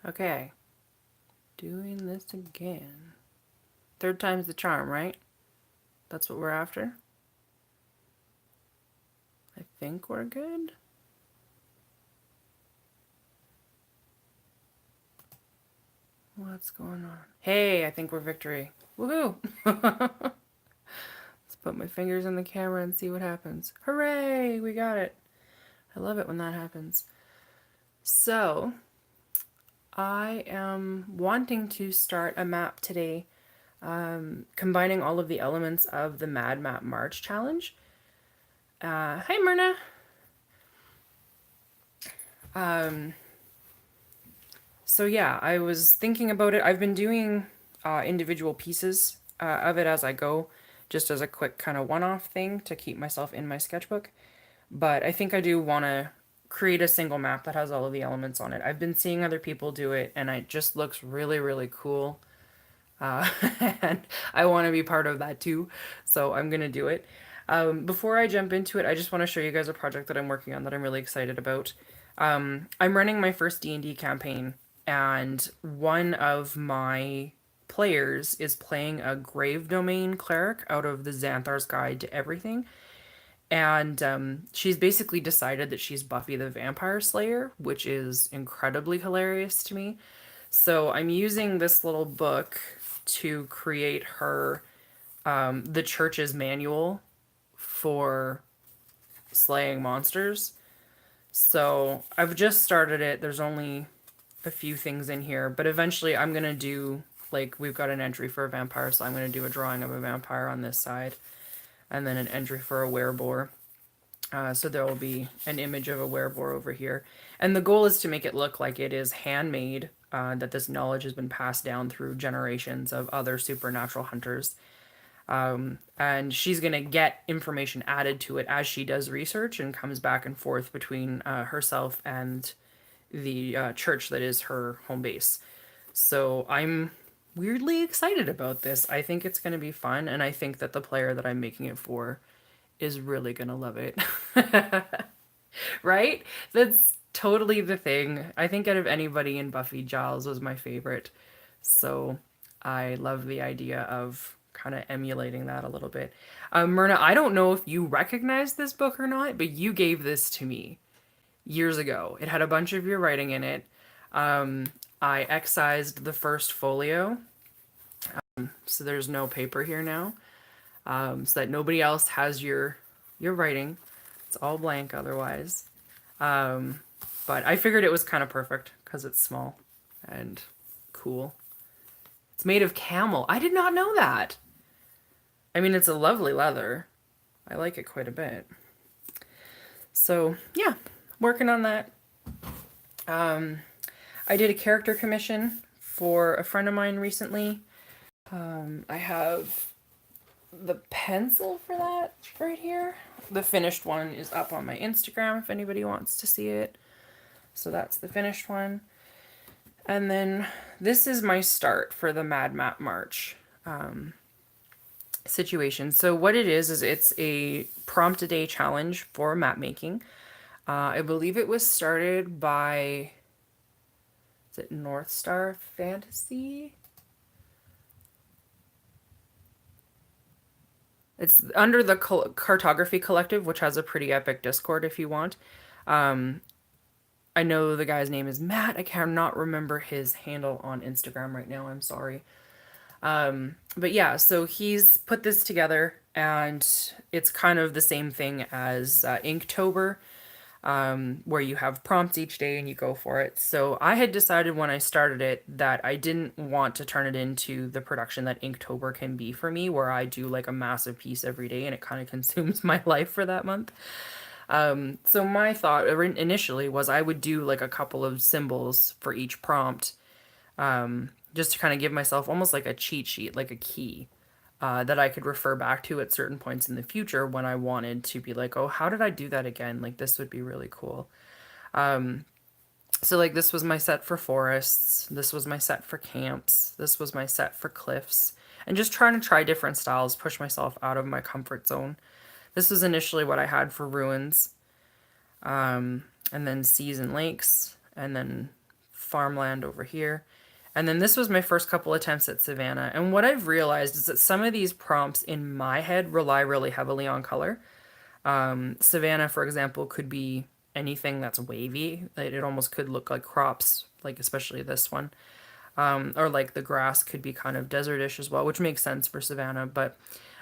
Okay. Doing this again. Third time's the charm, right? That's what we're after? I think we're good. What's going on? Hey, I think we're victory. Woohoo! Let's put my fingers in the camera and see what happens. Hooray! We got it. I love it when that happens. So, I am wanting to start a map today, combining all of the elements of the Mad Map March challenge. Hi, Myrna. So yeah, I was thinking about it. I've been doing individual pieces of it as I go, just as a quick kind of one-off thing to keep myself in my sketchbook. But I think I do want to create a single map that has all of the elements on it. I've been seeing other people do it, and it just looks really, really cool. Uh, and I want to be part of that too, so I'm gonna do it. Before I jump into it, I just want to show you guys a project that I'm working on that I'm really excited about. I'm running my first D&D campaign, and one of my players is playing a Grave Domain cleric out of the Xanthar's Guide to Everything. And she's basically decided that she's Buffy the Vampire Slayer, which is incredibly hilarious to me. So I'm using this little book to create her the church's manual for slaying monsters. So I've just started it. There's only a few things in here, but eventually I'm gonna do, like, we've got an entry for a vampire, so I'm gonna do a drawing of a vampire on this side, and then an entry for a wereboar. So there will be an image of a wereboar over here. And the goal is to make it look like it is handmade, that this knowledge has been passed down through generations of other supernatural hunters. And she's going to get information added to it as she does research and comes back and forth between herself and the church that is her home base. So I'm weirdly excited about this. I think it's going to be fun, and I think that the player that I'm making it for is really going to love it. Right? That's totally the thing. I think out of anybody in Buffy, Giles was my favorite. So I love the idea of kind of emulating that a little bit. Myrna, I don't know if you recognize this book or not, but you gave this to me years ago. It had a bunch of your writing in it. I excised the first folio, so there's no paper here now, so that nobody else has your writing. It's all blank otherwise. But I figured it was kind of perfect because it's small and cool. It's made of camel. I did not know that. I mean, it's a lovely leather. I like it quite a bit. So, yeah, working on that. I did a character commission for a friend of mine recently. I have the pencil for that right here. The finished one is up on my Instagram if anybody wants to see it. So that's the finished one. And then this is my start for the Mad Map March situation. So what it is it's a prompt a day challenge for map making. I believe it was started by, is it North Star Fantasy? It's under the Cartography Collective, which has a pretty epic Discord if you want. I know the guy's name is Matt. I cannot remember his handle on Instagram right now. I'm sorry. But yeah, so he's put this together, and it's kind of the same thing as Inktober, where you have prompts each day and you go for it. So I had decided when I started it that I didn't want to turn it into the production that Inktober can be for me, where I do like a massive piece every day and it kind of consumes my life for that month. So my thought initially was I would do like a couple of symbols for each prompt, just to kind of give myself almost like a cheat sheet, like a key, that I could refer back to at certain points in the future when I wanted to be like, oh, how did I do that again? Like, this would be really cool. So, like, this was my set for forests, this was my set for camps, this was my set for cliffs, and just trying to try different styles, push myself out of my comfort zone. This was initially what I had for ruins, and then seas and lakes, and then Farmland over here. And then this was my first couple attempts at Savannah. And what I've realized is that some of these prompts in my head rely really heavily on color. Savannah, for example, could be anything that's wavy. It almost could look like crops, like especially this one. Or like the grass could be kind of desertish as well, which makes sense for Savannah. But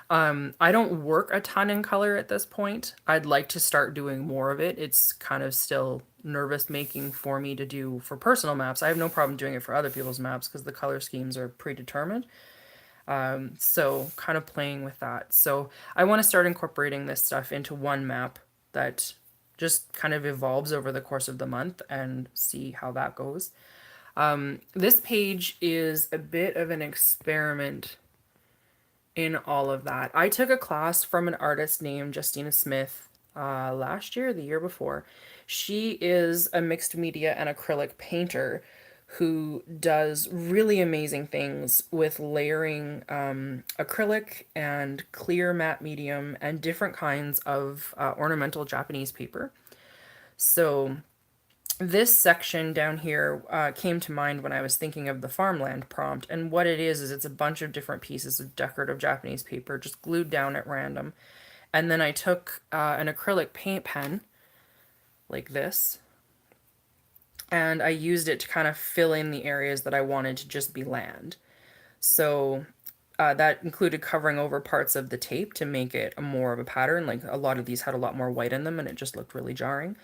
I don't work a ton in color at this point. I'd like to start doing more of it. It's kind of still nervous making for me to do for personal maps. I have no problem doing it for other people's maps because the color schemes are predetermined. So kind of playing with that. So I want to start incorporating this stuff into one map that just kind of evolves over the course of the month and see how that goes. This page is a bit of an experiment in all of that. I took a class from an artist named Justina Smith last year, the year before. She is a mixed media and acrylic painter who does really amazing things with layering acrylic and clear matte medium and different kinds of ornamental Japanese paper. So this section down here came to mind when I was thinking of the Farmland prompt, and what it is it's a bunch of different pieces of decorative Japanese paper just glued down at random. And then I took an acrylic paint pen like this, and I used it to kind of fill in the areas that I wanted to just be land. So that included covering over parts of the tape to make it more of a pattern. Like a lot of these had a lot more white in them and it just looked really jarring.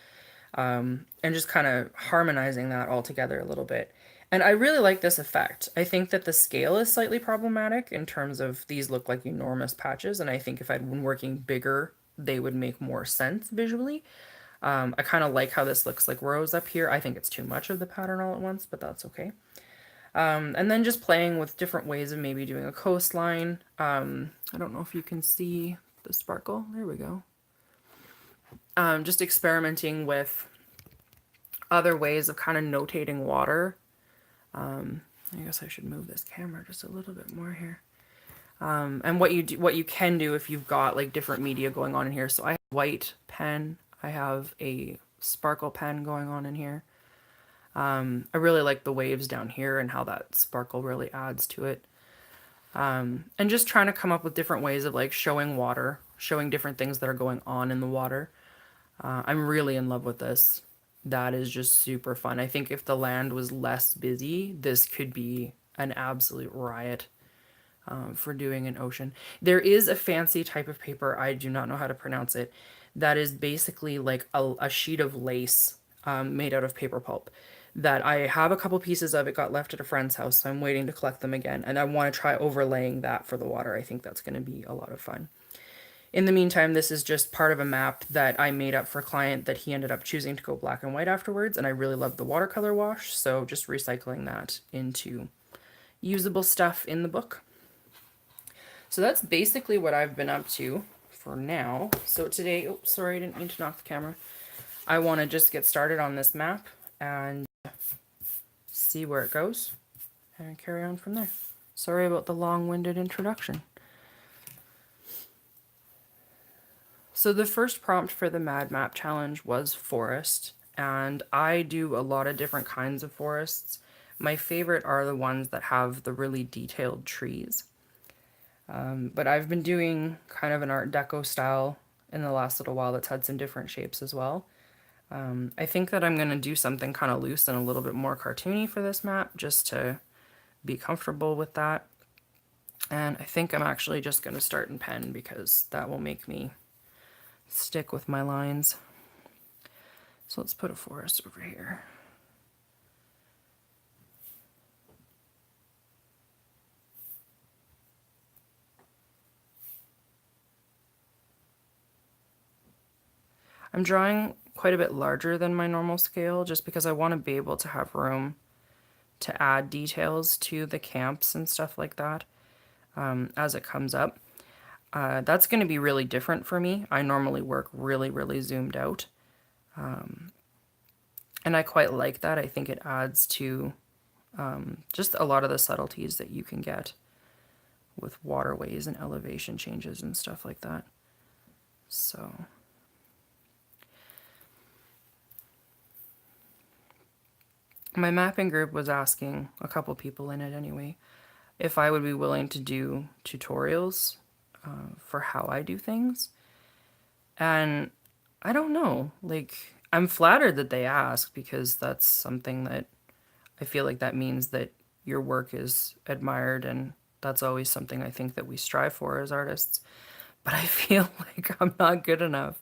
And just kind of harmonizing that all together a little bit. And I really like this effect. I think that the scale is slightly problematic in terms of these look like enormous patches, and I think if I'd been working bigger, they would make more sense visually. I kind of like how this looks like rows up here. I think it's too much of the pattern all at once, but that's okay. And then just playing with different ways of maybe doing a coastline. I don't know if you can see the sparkle. There we go. Just experimenting with other ways of kind of notating water. I guess I should move this camera just a little bit more here. And what you can do if you've got like different media going on in here. So I have a white pen. I have a sparkle pen going on in here. I really like the waves down here and how that sparkle really adds to it. And just trying to come up with different ways of like showing water, showing different things that are going on in the water. I'm really in love with this. That is just super fun. I think if the land was less busy, this could be an absolute riot for doing an ocean. There is a fancy type of paper, I do not know how to pronounce it, that is basically like a sheet of lace made out of paper pulp. That I have a couple pieces of. It got left at a friend's house, so I'm waiting to collect them again. And I want to try overlaying that for the water. I think that's going to be a lot of fun. In the meantime, this is just part of a map that I made up for a client that he ended up choosing to go black and white afterwards, and I really love the watercolor wash, so just recycling that into usable stuff in the book. So that's basically what I've been up to for now. So today, oh, sorry, I didn't mean to knock the camera. I want to just get started on this map and see where it goes and carry on from there. Sorry about the long-winded introduction. So the first prompt for the Mad Map Challenge was forest, and I do a lot of different kinds of forests. My favorite are the ones that have the really detailed trees. But I've been doing kind of an Art Deco style in the last little while that's had some different shapes as well. I think that I'm going to do something kind of loose and a little bit more cartoony for this map just to be comfortable with that. And I think I'm actually just going to start in pen because that will make me stick with my lines. So let's put a forest over here. I'm drawing quite a bit larger than my normal scale just because I want to be able to have room to add details to the camps and stuff like that as it comes up. That's going to be really different for me. I normally work really, really zoomed out. And I quite like that. I think it adds to just a lot of the subtleties that you can get with waterways and elevation changes and stuff like that. So My mapping group was asking, a couple people in it anyway, if I would be willing to do tutorials for how I do things. And I don't know. Like, I'm flattered that they ask because that's something that I feel like that means that your work is admired, and that's always something I think that we strive for as artists. But I feel like I'm not good enough.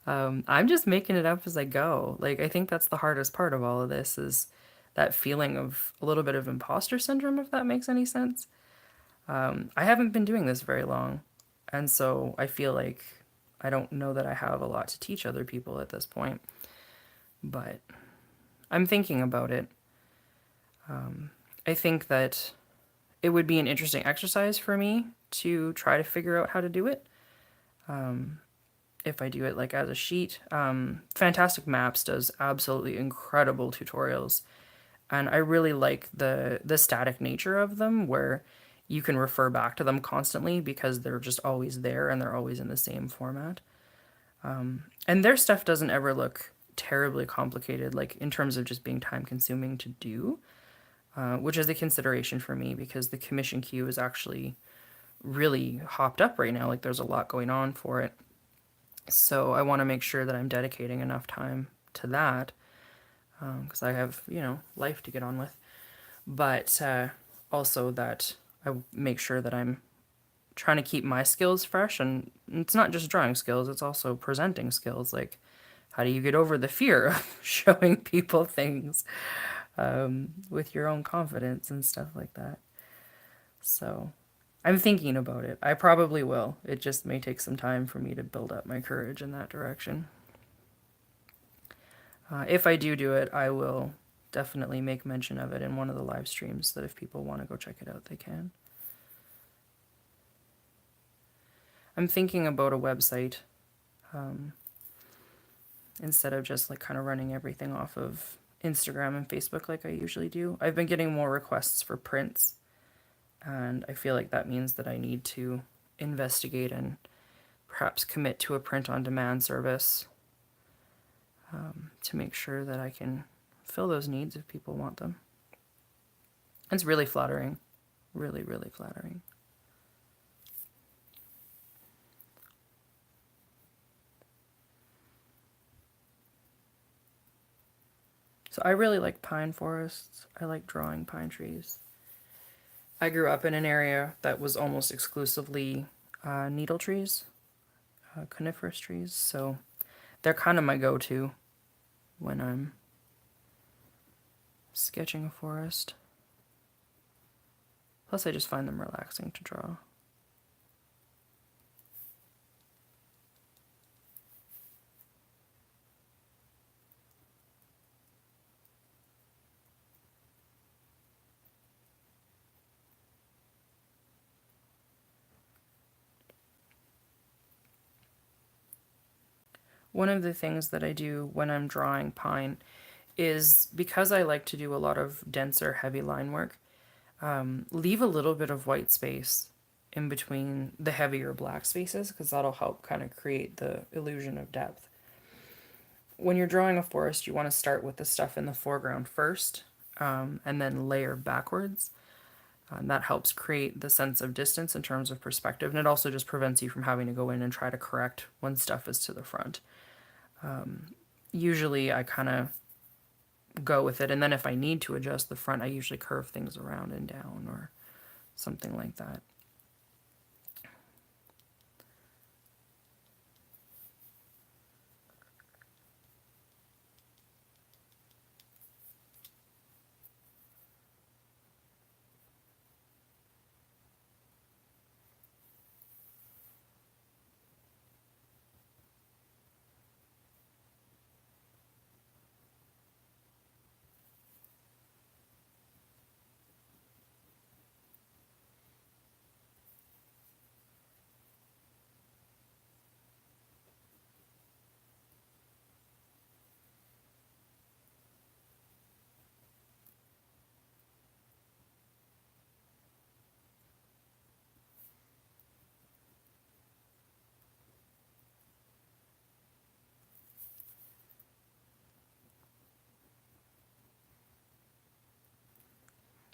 I'm just making it up as I go. Like, I think that's the hardest part of all of this is that feeling of a little bit of imposter syndrome, if that makes any sense. I haven't been doing this very long, and so I feel like I don't know that I have a lot to teach other people at this point, but I'm thinking about it. I think that it would be an interesting exercise for me to try to figure out how to do it. If I do it like as a sheet, Fantastic Maps does absolutely incredible tutorials, and I really like the static nature of them, where you can refer back to them constantly because they're just always there and they're always in the same format. And their stuff doesn't ever look terribly complicated, like in terms of just being time consuming to do, which is a consideration for me because the commission queue is actually really hopped up right now. Like there's a lot going on for it. So I want to make sure that I'm dedicating enough time to that because I have, life to get on with. But also that I make sure that I'm trying to keep my skills fresh. And it's not just drawing skills, it's also presenting skills. Like, how do you get over the fear of showing people things with your own confidence and stuff like that? So I'm thinking about it. I probably will. It just may take some time for me to build up my courage in that direction. If I do it, I will definitely make mention of it in one of the live streams that if people want to go check it out, they can. I'm thinking about a website instead of just like kind of running everything off of Instagram and Facebook like I usually do. I've been getting more requests for prints, and I feel like that means that I need to investigate and perhaps commit to a print on demand service to make sure that I can fill those needs if people want them. It's really flattering. Really, really flattering. So I really like pine forests. I like drawing pine trees. I grew up in an area that was almost exclusively needle trees, coniferous trees, so they're kind of my go-to when I'm sketching a forest. Plus, I just find them relaxing to draw. One of the things that I do when I'm drawing pine is because I like to do a lot of denser, heavy line work, leave a little bit of white space in between the heavier black spaces because that'll help kind of create the illusion of depth. When you're drawing a forest, you want to start with the stuff in the foreground first and then layer backwards. And that helps create the sense of distance in terms of perspective, and it also just prevents you from having to go in and try to correct when stuff is to the front. Usually I kind of go with it, and then if I need to adjust the front, I usually curve things around and down or something like that.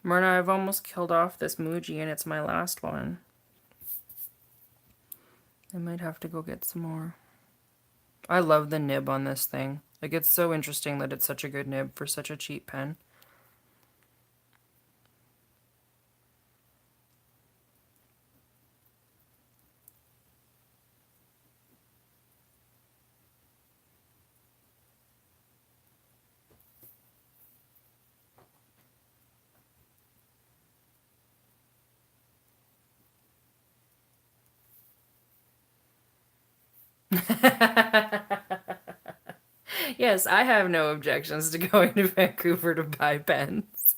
Myrna, I've almost killed off this Muji and it's my last one. I might have to go get some more. I love the nib on this thing. Like, it's so interesting that it's such a good nib for such a cheap pen. Yes, I have no objections to going to Vancouver to buy pens.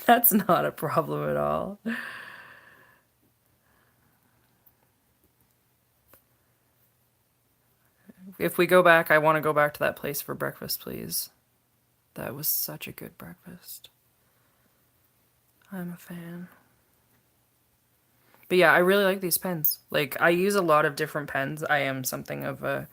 That's not a problem at all. If we go back, I want to go back to that place for breakfast, please. That was such a good breakfast. I'm a fan. But yeah, I really like these pens. Like, I use a lot of different pens. I am something of a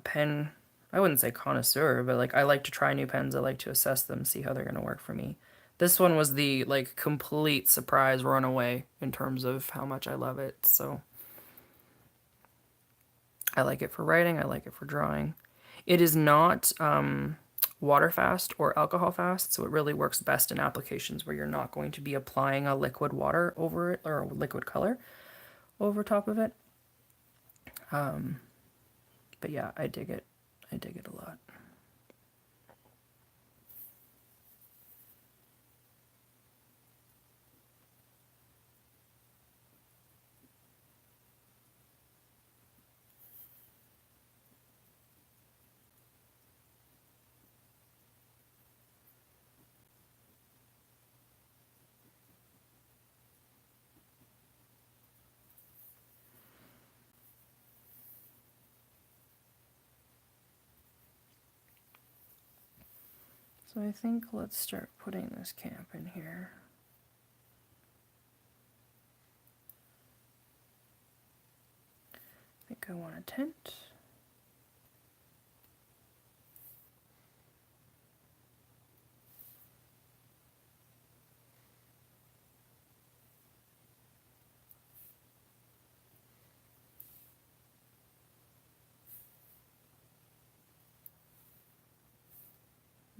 pen, I wouldn't say connoisseur, but like I like to try new pens. I like to assess them, see how they're going to work for me. This one was the like complete surprise runaway in terms of how much I love it. So I like it for writing, I like it for drawing. It is not water fast or alcohol fast, so it really works best in applications where you're not going to be applying a liquid water over it or a liquid color over top of it. But yeah, I dig it. I dig it a lot. So I think let's start putting this camp in here. I think I want a tent.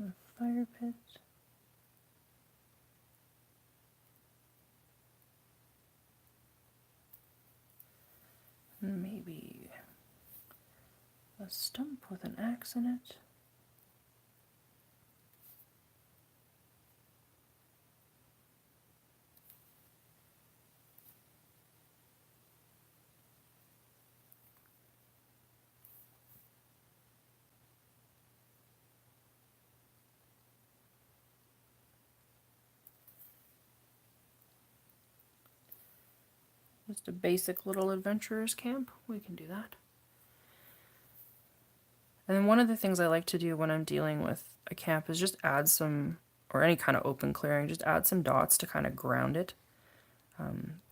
A fire pit. Maybe a stump with an axe in it. Just a basic little adventurer's camp. We can do that. And then one of the things I like to do when I'm dealing with a camp is just add some, or any kind of open clearing, just add some dots to kind of ground it.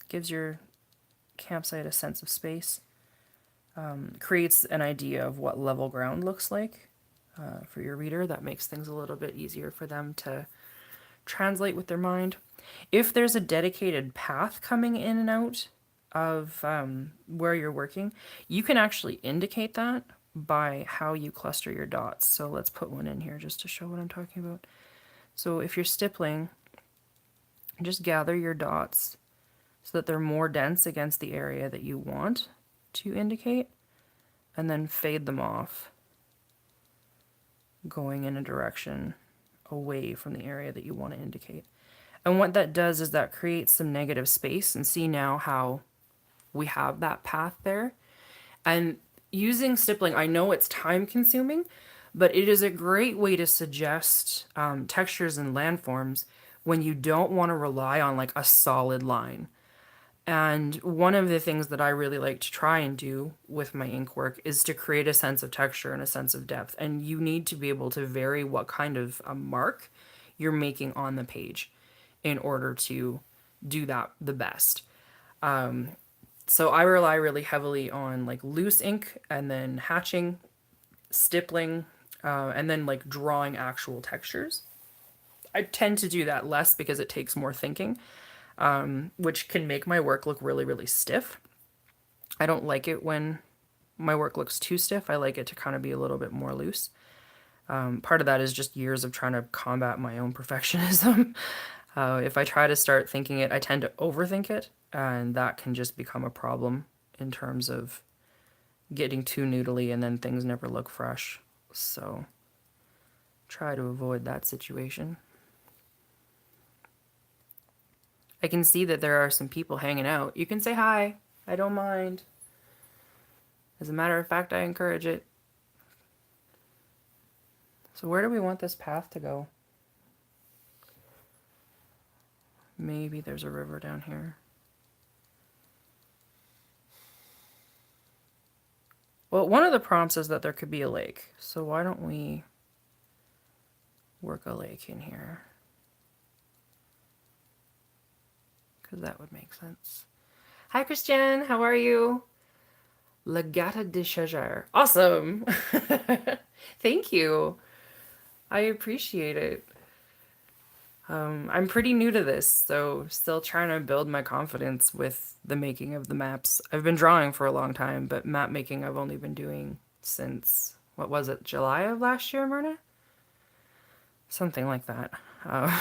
Gives your campsite a sense of space. Creates an idea of what level ground looks like for your reader. That makes things a little bit easier for them to translate with their mind. If there's a dedicated path coming in and out of where you're working, you can actually indicate that by how you cluster your dots. So let's put one in here just to show what I'm talking about. So if you're stippling, just gather your dots so that they're more dense against the area that you want to indicate, and then fade them off, going in a direction away from the area that you want to indicate. And what that does is that creates some negative space, and see now how we have that path there. And using stippling, I know it's time consuming, but it is a great way to suggest textures and landforms when you don't want to rely on like a solid line. And one of the things that I really like to try and do with my ink work is to create a sense of texture and a sense of depth. And you need to be able to vary what kind of a mark you're making on the page in order to do that the best. So I rely really heavily on like loose ink and then hatching, stippling, and then like drawing actual textures. I tend to do that less because it takes more thinking, which can make my work look really, really stiff. I don't like it when my work looks too stiff. I like it to kind of be a little bit more loose. Part of that is just years of trying to combat my own perfectionism. If I try to start thinking it, I tend to overthink it, and that can just become a problem in terms of getting too noodly and then things never look fresh. So try to avoid that situation. I can see that there are some people hanging out. You can say hi. I don't mind. As a matter of fact, I encourage it. So where do we want this path to go? Maybe there's a river down here. Well, one of the prompts is that there could be a lake. So why don't we work a lake in here? Because that would make sense. Hi, Christian. How are you? Legata de Chajar. Awesome. Thank you. I appreciate it. I'm pretty new to this, so still trying to build my confidence with the making of the maps. I've been drawing for a long time, but map making I've only been doing since, what was it, July of last year, Myrna? Something like that. Uh,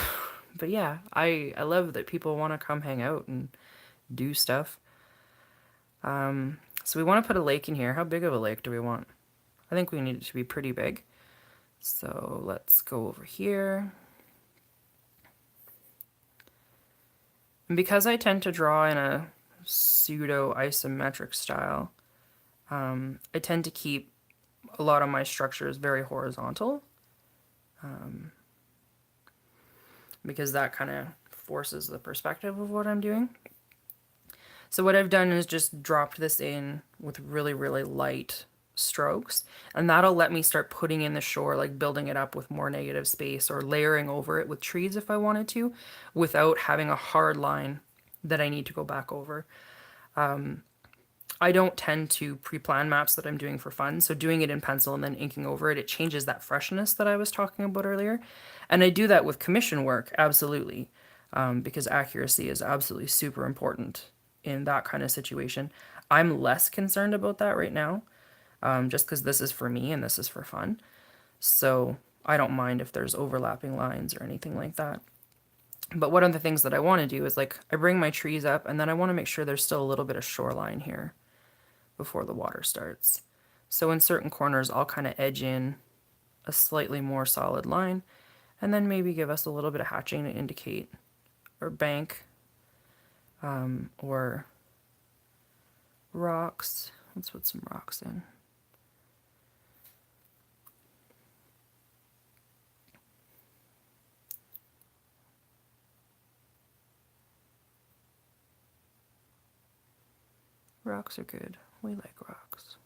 but yeah, I love that people want to come hang out and do stuff. So we want to put a lake in here. How big of a lake do we want? I think we need it to be pretty big. So let's go over here. And because I tend to draw in a pseudo isometric style, I tend to keep a lot of my structures very horizontal, because that kind of forces the perspective of what I'm doing. So what I've done is just dropped this in with really, really light strokes, and that'll let me start putting in the shore, like building it up with more negative space or layering over it with trees if I wanted to, without having a hard line that I need to go back over. I don't tend to pre-plan maps that I'm doing for fun, so doing it in pencil and then inking over it, it changes that freshness that I was talking about earlier. And I do that with commission work, absolutely, because accuracy is absolutely super important in that kind of situation. I'm less concerned about that right now, just because this is for me and this is for fun. So I don't mind if there's overlapping lines or anything like that. But one of the things that I want to do is, like, I bring my trees up and then I want to make sure there's still a little bit of shoreline here before the water starts. So in certain corners, I'll kind of edge in a slightly more solid line and then maybe give us a little bit of hatching to indicate or bank, or rocks. Let's put some rocks in. Rocks are good. We like rocks.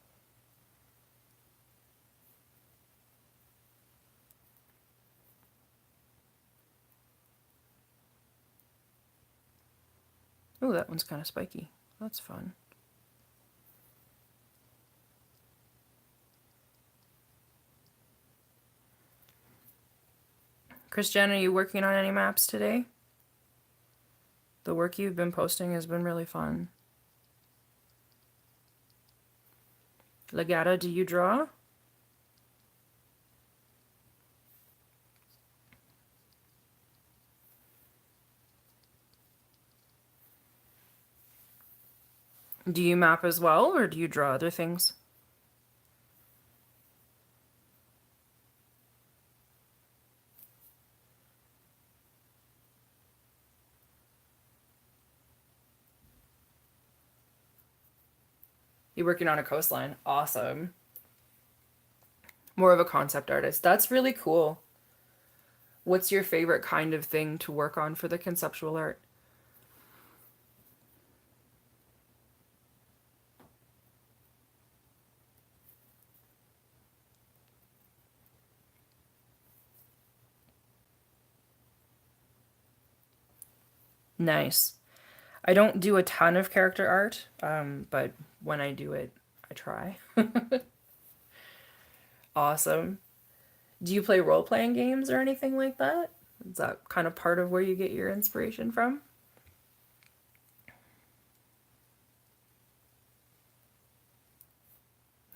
Oh, that one's kind of spiky. That's fun. Christiane, are you working on any maps today? The work you've been posting has been really fun. Legata, do you draw? Do you map as well, or do you draw other things? You're working on a coastline. Awesome. More of a concept artist. That's really cool. What's your favorite kind of thing to work on for the conceptual art? Nice. I don't do a ton of character art, but when I do it, I try. Awesome. Do you play role-playing games or anything like that? Is that kind of part of where you get your inspiration from?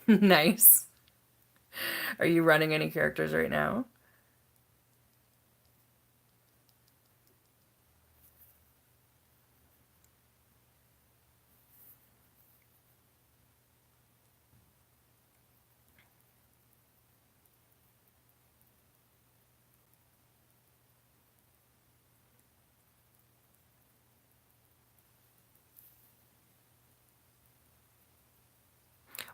Nice. Are you running any characters right now?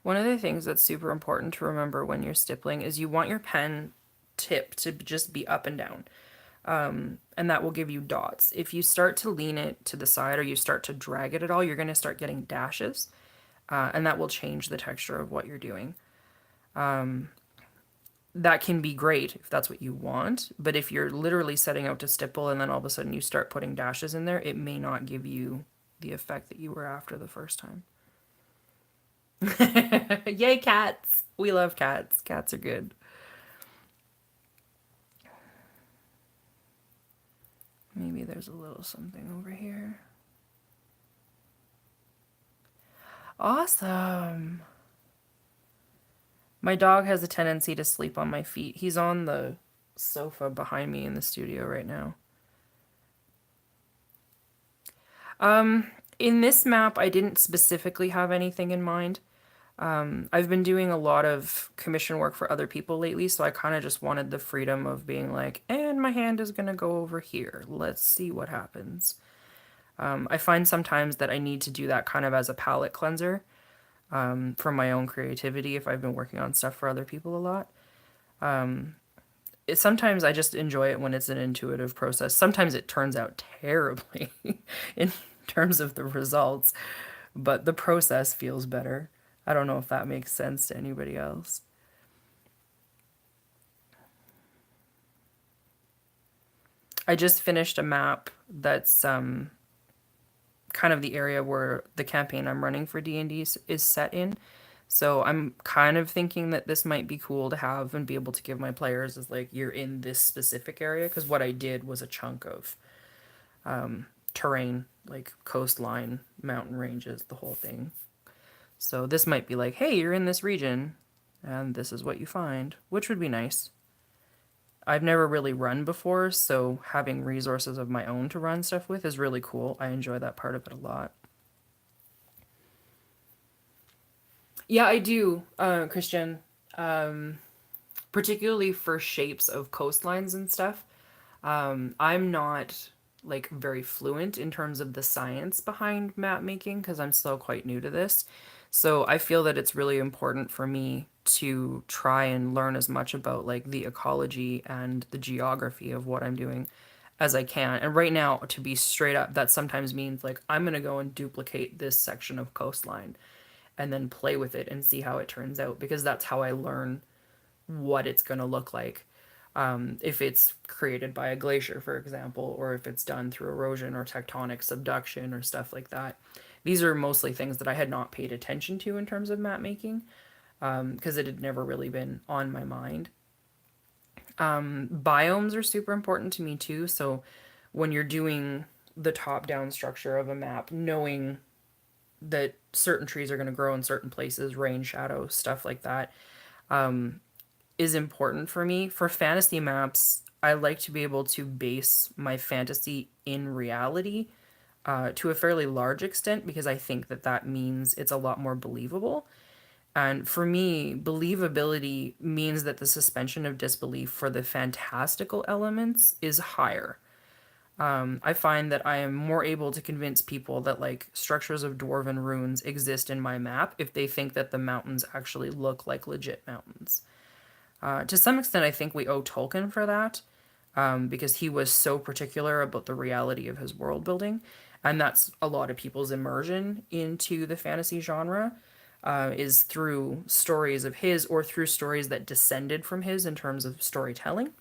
One of the things that's super important to remember when you're stippling is you want your pen tip to just be up and down. And that will give you dots. If you start to lean it to the side or you start to drag it at all, you're going to start getting dashes, and that will change the texture of what you're doing. That can be great if that's what you want, but if you're literally setting out to stipple and then all of a sudden you start putting dashes in there, it may not give you the effect that you were after the first time. Yay, cats! We love cats. Cats are good. Maybe there's a little something over here. Awesome. My dog has a tendency to sleep on my feet. He's on the sofa behind me in the studio right now. In this map, I didn't specifically have anything in mind. I've been doing a lot of commission work for other people lately, so I kind of just wanted the freedom of being like, and my hand is gonna go over here. Let's see what happens. I find sometimes that I need to do that kind of as a palette cleanser, for my own creativity if I've been working on stuff for other people a lot. Sometimes I just enjoy it when it's an intuitive process. Sometimes it turns out terribly in terms of the results, but the process feels better. I don't know if that makes sense to anybody else. I just finished a map that's kind of the area where the campaign I'm running for D&D is set in. So I'm kind of thinking that this might be cool to have and be able to give my players is like you're in this specific area because what I did was a chunk of terrain, like coastline, mountain ranges, the whole thing. So this might be like, hey, you're in this region and this is what you find, which would be nice. I've never really run before, so having resources of my own to run stuff with is really cool. I enjoy that part of it a lot. Yeah, I do, Christian. Particularly for shapes of coastlines and stuff. I'm not like very fluent in terms of the science behind map making because I'm still quite new to this. So I feel that it's really important for me to try and learn as much about like the ecology and the geography of what I'm doing as I can. And right now, to be straight up, that sometimes means like I'm gonna go and duplicate this section of coastline and then play with it and see how it turns out because that's how I learn what it's gonna look like. If it's created by a glacier, for example, or if it's done through erosion or tectonic subduction or stuff like that. These are mostly things that I had not paid attention to in terms of map making because it had never really been on my mind. Biomes are super important to me too. So when you're doing the top down structure of a map, knowing that certain trees are going to grow in certain places, rain, shadow, stuff like that, is important for me. For fantasy maps, I like to be able to base my fantasy in reality to a fairly large extent because I think that that means it's a lot more believable. And for me, believability means that the suspension of disbelief for the fantastical elements is higher. I find that I am more able to convince people that like structures of dwarven runes exist in my map if they think that the mountains actually look like legit mountains. To some extent, I think we owe Tolkien for that because he was so particular about the reality of his world building. And that's a lot of people's immersion into the fantasy genre is through stories of his or through stories that descended from his in terms of storytelling.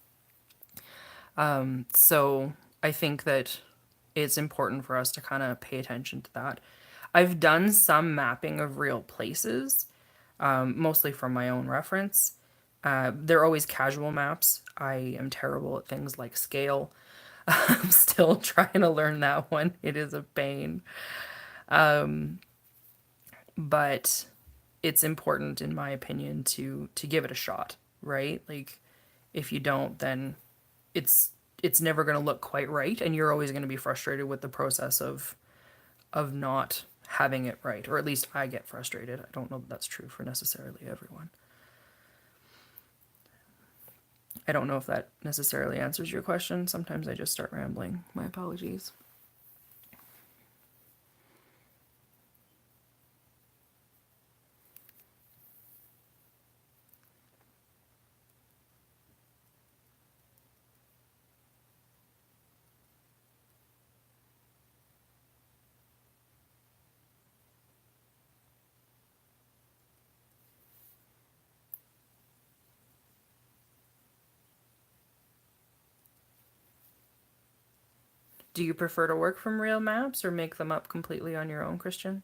So I think that it's important for us to kind of pay attention to that. I've done some mapping of real places, mostly from my own reference. They're always casual maps. I am terrible at things like scale. I'm still trying to learn that one. It is a pain. But it's important in my opinion to give it a shot, right? Like if you don't, then it's it's never going to look quite right and you're always going to be frustrated with the process of not having it right, or at least I get frustrated. I don't know that that's true for necessarily everyone. I don't know if that necessarily answers your question. Sometimes I just start rambling. My apologies. Do you prefer to work from real maps or make them up completely on your own, Christian?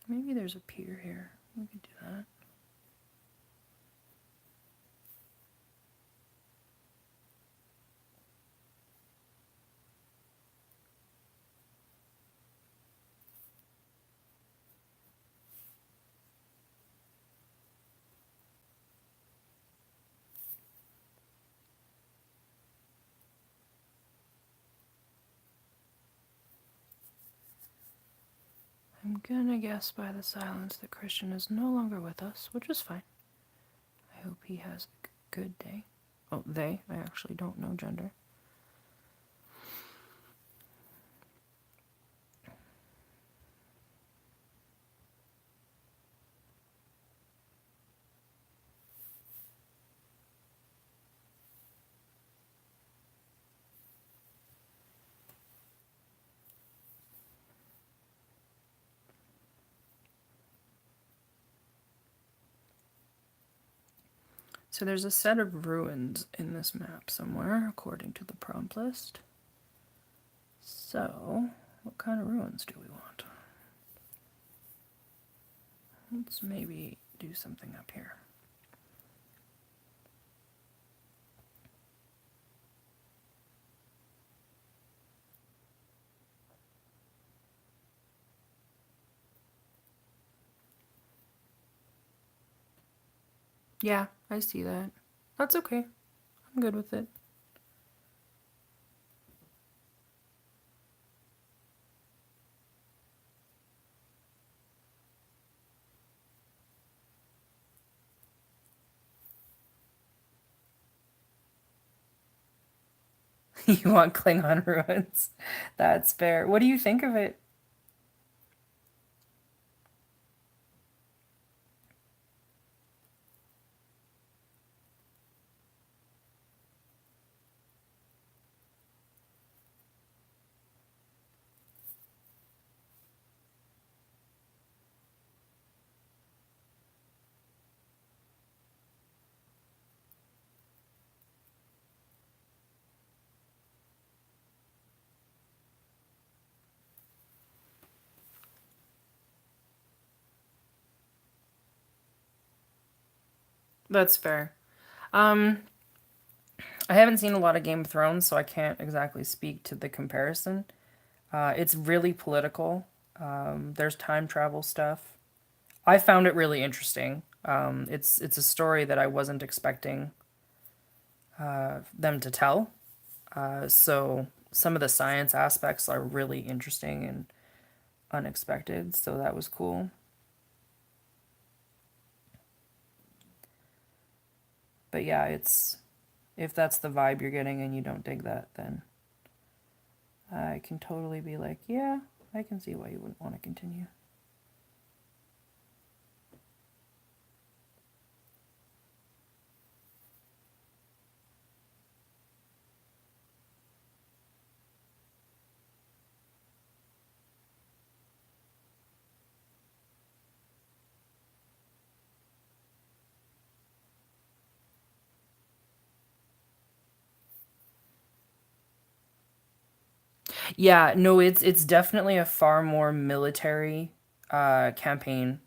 Maybe there's a pier here. We could do that. I'm gonna guess by the silence that Christian is no longer with us, which is fine. I hope he has a good day. Oh, they? I actually don't know gender. So there's a set of ruins in this map somewhere, according to the prompt list. So, what kind of ruins do we want? Let's maybe do something up here. Yeah, I see that. That's okay. I'm good with it. You want Klingon ruins? That's fair. What do you think of it? That's fair. Um, I haven't seen a lot of Game of Thrones, so I can't exactly speak to the comparison. It's really political. There's time travel stuff. I found it really interesting. It's a story that I wasn't expecting them to tell. So some of the science aspects are really interesting and unexpected. So that was cool. But yeah, it's if that's the vibe you're getting and you don't dig that, then I can totally be like, yeah, I can see why you wouldn't want to continue. Yeah, no, it's definitely a far more military campaign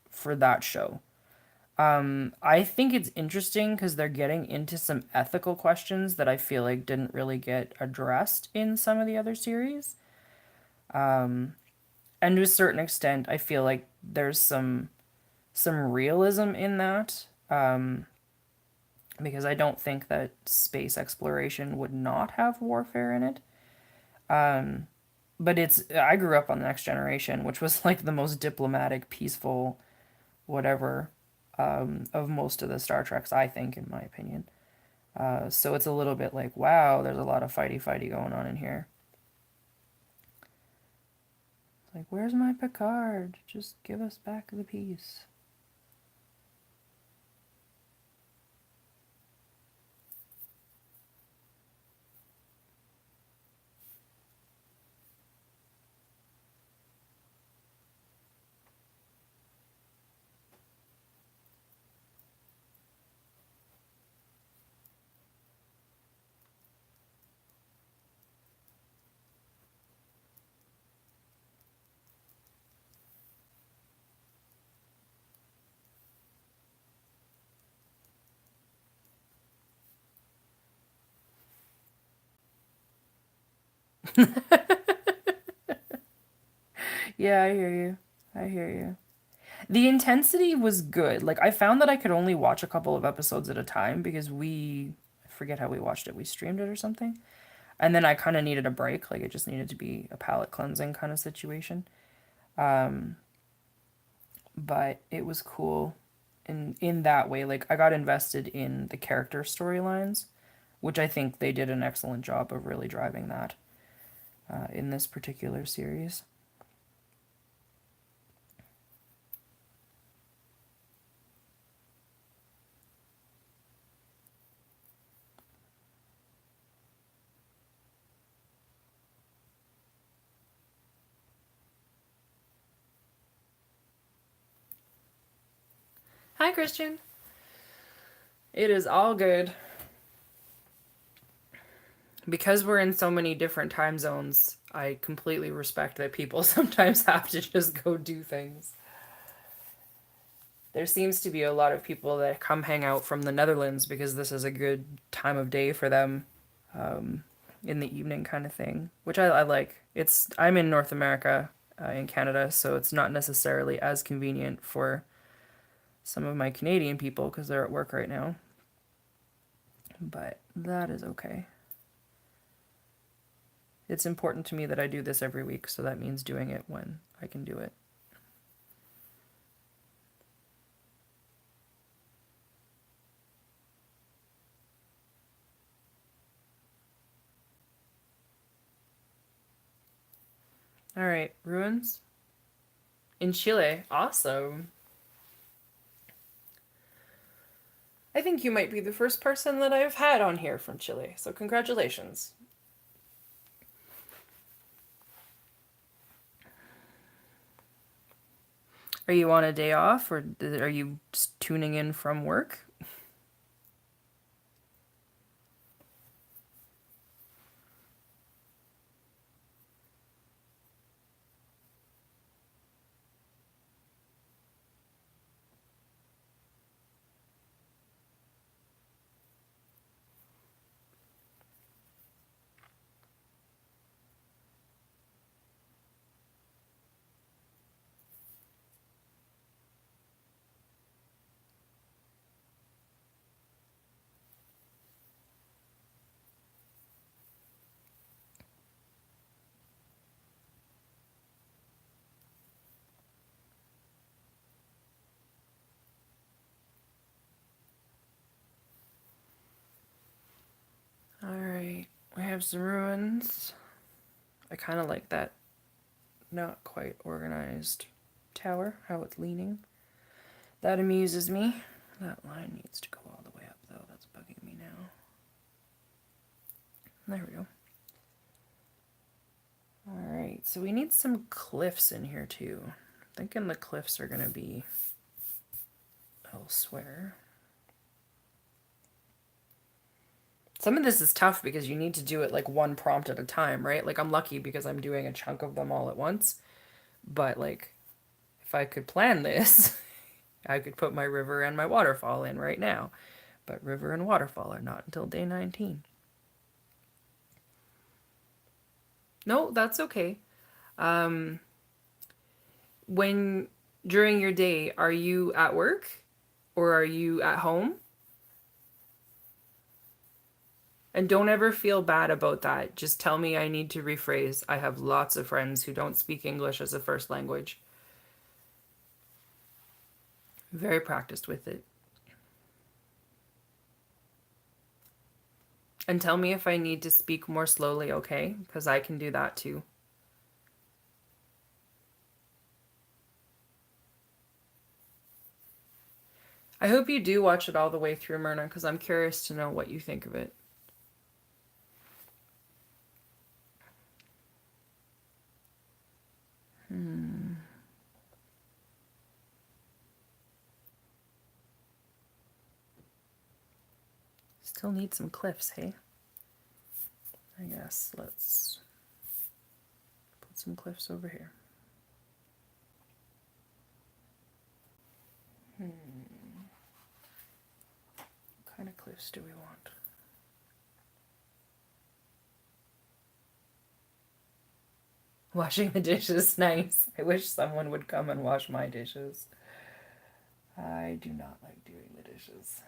for that show. I think it's interesting because they're getting into some ethical questions that I feel like didn't really get addressed in some of the other series. And to a certain extent, I feel like there's some realism in that. Because I don't think that space exploration would not have warfare in it. But it's I grew up on the Next Generation, which was like the most diplomatic, peaceful, whatever of most of the Star Treks, I think, in my opinion. So it's a little bit like, wow, there's a lot of fighty going on in here. It's like, where's my Picard? Just give us back the peace. Yeah, I hear you. I hear you. The intensity was good. Like I found that I could only watch a couple of episodes at a time because I forget how we watched it. We streamed it or something. And then I kind of needed a break. Like it just needed to be a palate cleansing kind of situation. But it was cool in that way. Like I got invested in the character storylines, which I think they did an excellent job of really driving that in this particular series. Hi, Christian. It is all good. Because we're in so many different time zones, I completely respect that people sometimes have to just go do things. There seems to be a lot of people that come hang out from the Netherlands because this is a good time of day for them in the evening kind of thing, which I like. I'm in North America, in Canada, so it's not necessarily as convenient for some of my Canadian people because they're at work right now. But that is okay. It's important to me that I do this every week, so that means doing it when I can do it. All right, ruins in Chile. Awesome. I think you might be the first person that I've had on here from Chile, so congratulations. Are you on a day off or are you just tuning in from work? have some ruins. I kind of like that not quite organized tower, how it's leaning. That amuses me. That line needs to go all the way up, though. That's bugging me now. There we go. Alright, so we need some cliffs in here, too. I'm thinking the cliffs are going to be elsewhere. Some of this is tough because you need to do it like one prompt at a time, right? Like I'm lucky because I'm doing a chunk of them all at once. But like if I could plan this, I could put my river and my waterfall in right now. But river and waterfall are not until day 19. No, that's okay. When during your day, are you at work or are you at home? And don't ever feel bad about that. Just tell me I need to rephrase. I have lots of friends who don't speak English as a first language. Very practiced with it. And tell me if I need to speak more slowly, okay? Because I can do that too. I hope you do watch it all the way through, Myrna, because I'm curious to know what you think of it. Still need some cliffs, hey? I guess let's put some cliffs over here. What kind of cliffs do we want? Washing the dishes, nice. I wish someone would come and wash my dishes. I do not like doing the dishes.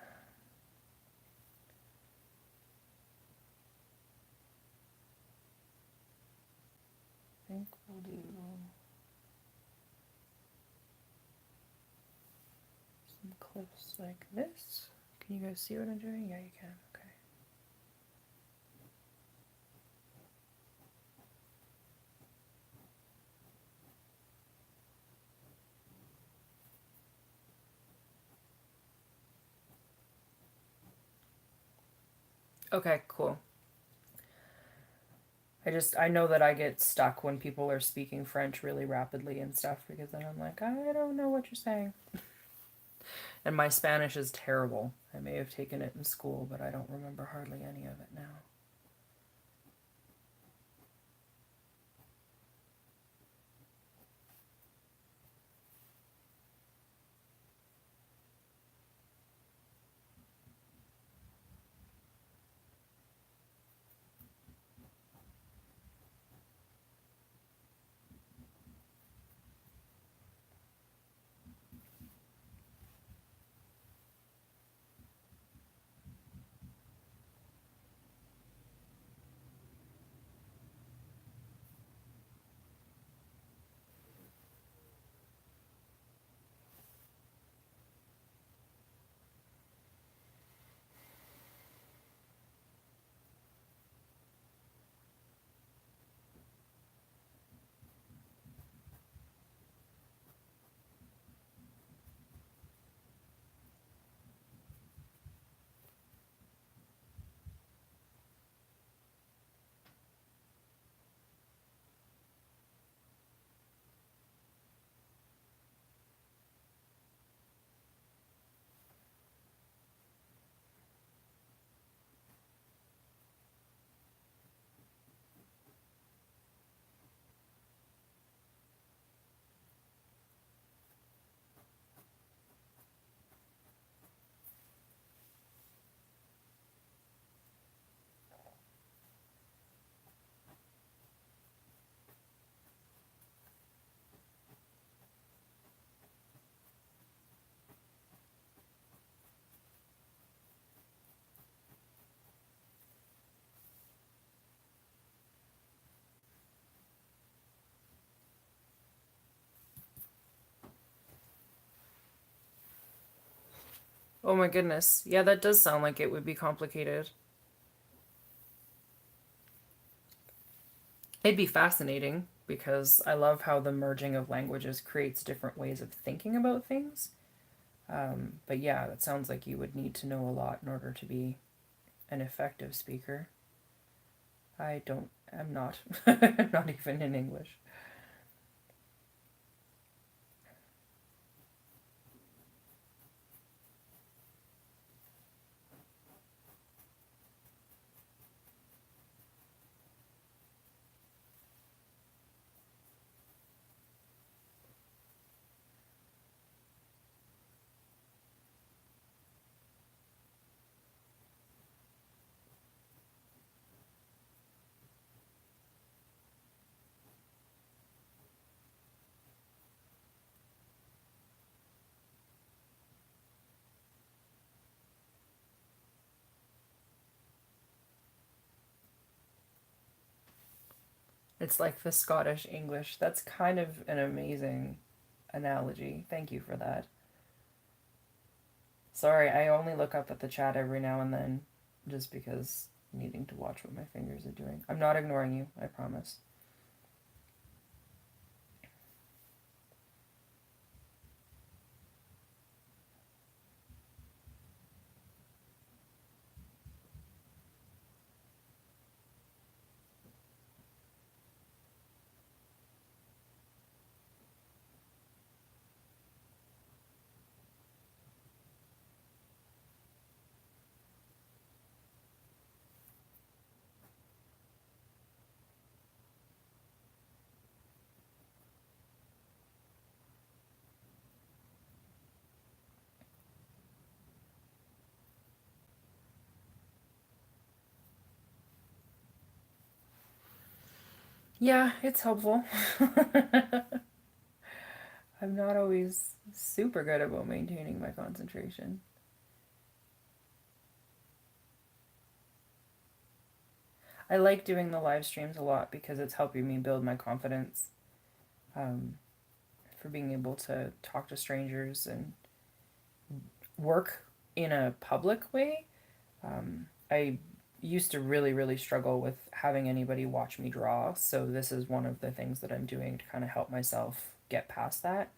I think we'll do some cliffs like this. Can you guys see what I'm doing? Yeah, you can. Okay. Okay, cool. I know that I get stuck when people are speaking French really rapidly and stuff because then I'm like, I don't know what you're saying. And my Spanish is terrible. I may have taken it in school, but I don't remember hardly any of it now. Oh my goodness. Yeah, that does sound like it would be complicated. It'd be fascinating because I love how the merging of languages creates different ways of thinking about things. But yeah, it sounds like you would need to know a lot in order to be an effective speaker. I'm not, not even in English. It's like the Scottish English. That's kind of an amazing analogy. Thank you for that. Sorry, I only look up at the chat every now and then just because needing to watch what my fingers are doing. I'm not ignoring you, I promise. Yeah, it's helpful. I'm not always super good about maintaining my concentration. I like doing the live streams a lot because it's helping me build my confidence um, for being able to talk to strangers and work in a public way. I used to really, really struggle with having anybody watch me draw, so this is one of the things that I'm doing to kind of help myself get past that.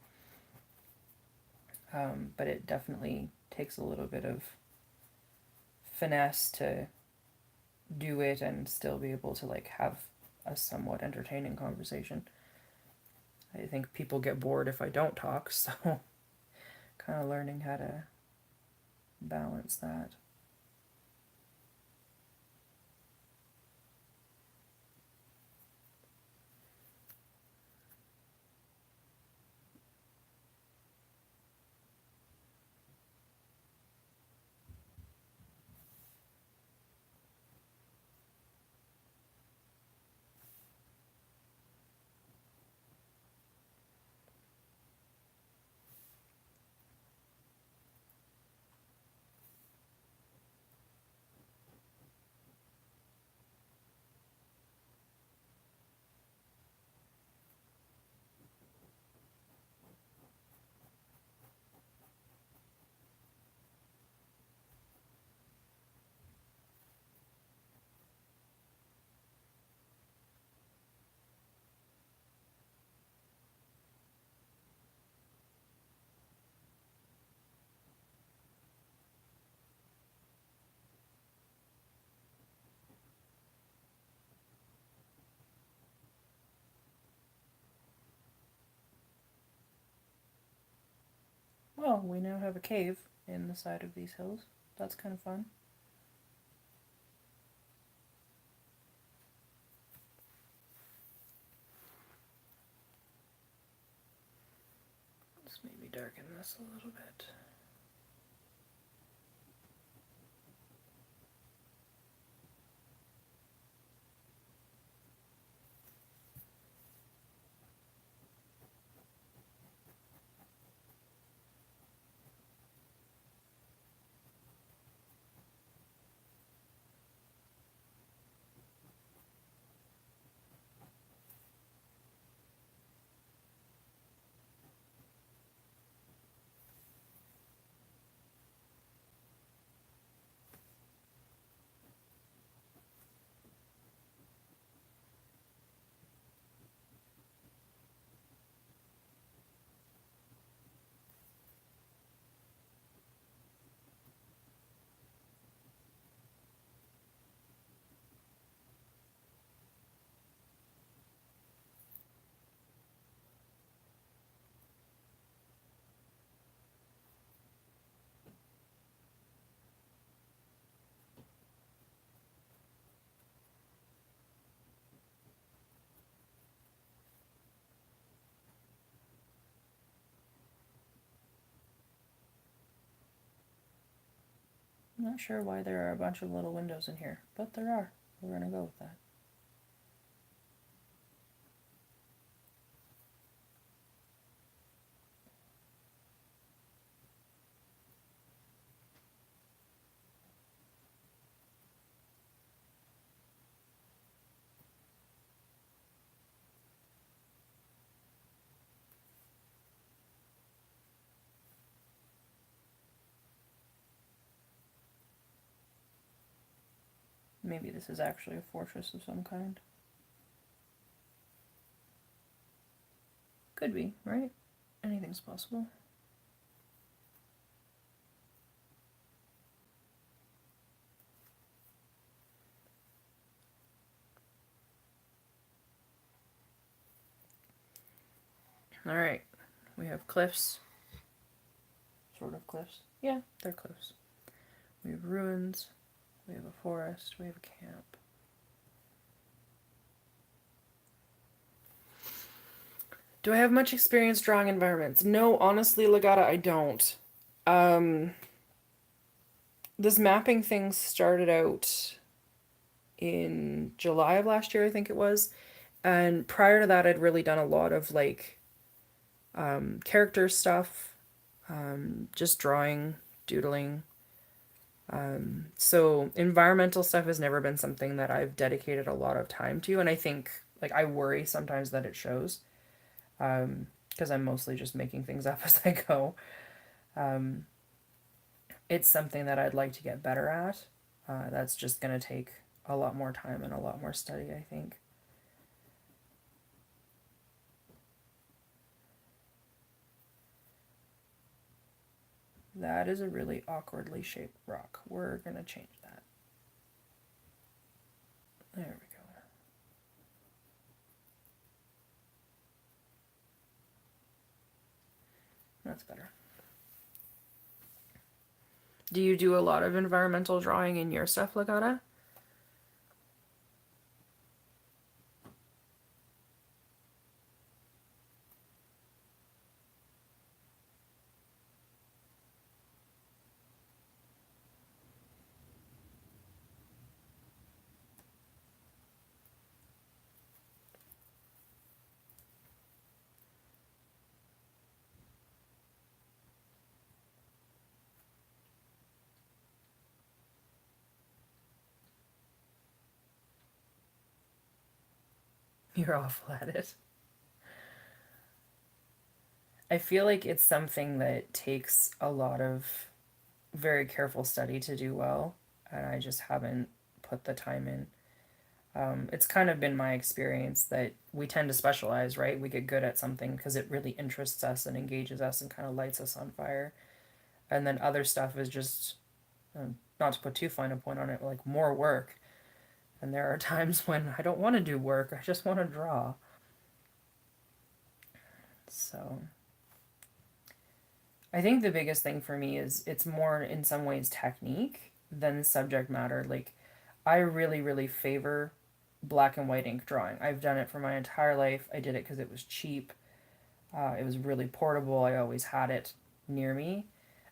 But it definitely takes a little bit of finesse to do it and still be able to like have a somewhat entertaining conversation. I think people get bored if I don't talk, so kind of learning how to balance that. Well, we now have a cave in the side of these hills. That's kind of fun. Let's maybe darken this a little bit. I'm not sure why there are a bunch of little windows in here, but there are. We're gonna go with that. Maybe this is actually a fortress of some kind. Could be, right? Anything's possible. Alright, we have cliffs. Sort of cliffs. Yeah, they're cliffs. We have ruins. We have a forest. We have a camp. Do I have much experience drawing environments? No, honestly, Legata, I don't. Um, this mapping thing started out in July of last year, I think it was. And prior to that, I'd really done a lot of like character stuff, just drawing, doodling. So environmental stuff has never been something that I've dedicated a lot of time to, and I think like I worry sometimes that it shows, because I'm mostly just making things up as I go. Um, it's something that I'd like to get better at. That's just gonna take a lot more time and a lot more study, I think. That is a really awkwardly shaped rock. We're gonna change that. There we go. That's better. Do you do a lot of environmental drawing in your stuff, Legata? You're awful at it. I feel like it's something that takes a lot of very careful study to do well, and I just haven't put the time in. It's kind of been my experience that we tend to specialize, right? We get good at something because it really interests us and engages us and kind of lights us on fire. And then other stuff is just, not to put too fine a point on it, like more work. And there are times when I don't want to do work, I just want to draw. So I think the biggest thing for me is it's more in some ways technique than subject matter. Like, I really, really favor black and white ink drawing. I've done it for my entire life. I did it because it was cheap. It was really portable. I always had it near me.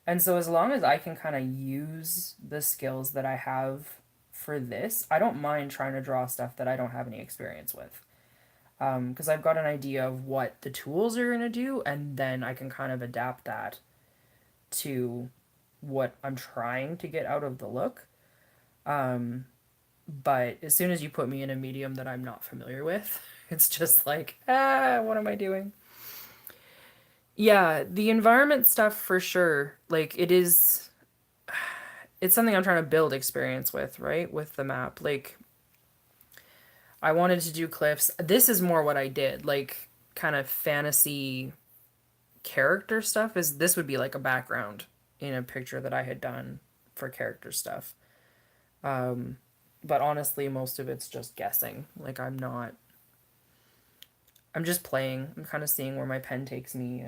And so, as long as I can kind of use the skills that I have for this, I don't mind trying to draw stuff that I don't have any experience with. Because I've got an idea of what the tools are going to do, and then I can kind of adapt that to what I'm trying to get out of the look. Um, but as soon as you put me in a medium that I'm not familiar with, it's just like, what am I doing? Yeah, the environment stuff for sure. Like it's something I'm trying to build experience with, right? With the map. Like I wanted to do cliffs. This is more what I did, like kind of fantasy character stuff is this would be like a background in a picture that I had done for character stuff. But honestly, most of it's just guessing. Like I'm just playing. I'm kind of seeing where my pen takes me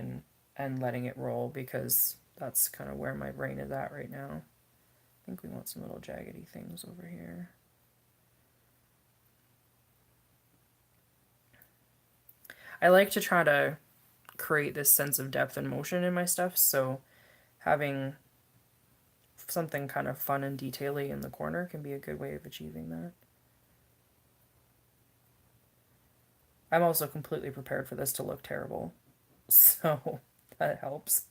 and letting it roll because that's kind of where my brain is at right now. I think we want some little jaggedy things over here. I like to try to create this sense of depth and motion in my stuff, so having something kind of fun and detaily in the corner can be a good way of achieving that. I'm also completely prepared for this to look terrible, so that helps.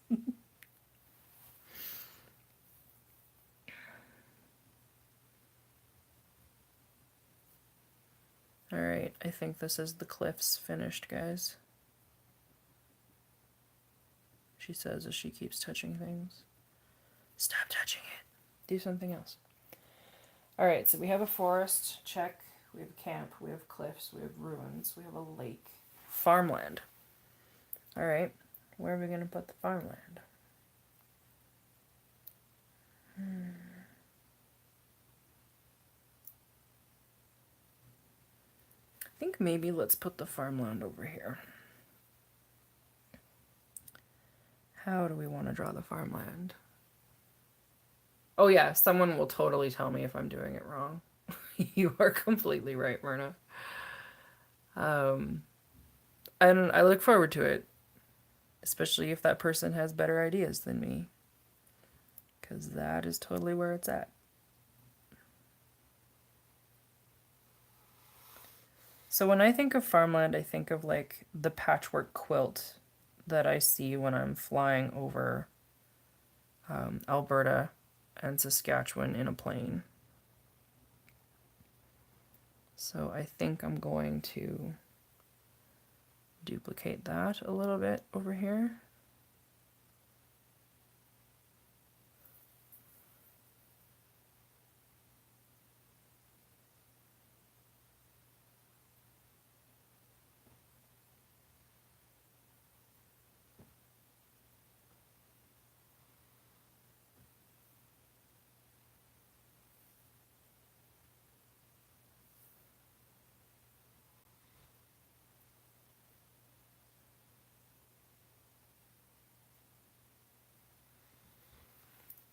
Alright, I think this is the cliffs finished, guys. She says as she keeps touching things. Stop touching it. Do something else. Alright, so we have a forest, check. We have a camp, we have cliffs, we have ruins, we have a lake. Farmland. Alright, where are we going to put the farmland? I think maybe let's put the farmland over here. How do we want to draw the farmland? Oh yeah, someone will totally tell me if I'm doing it wrong. You are completely right, Myrna. And I look forward to it, especially if that person has better ideas than me, because that is totally where it's at. So when I think of farmland, I think of like the patchwork quilt that I see when I'm flying over Alberta and Saskatchewan in a plane. So I think I'm going to duplicate that a little bit over here.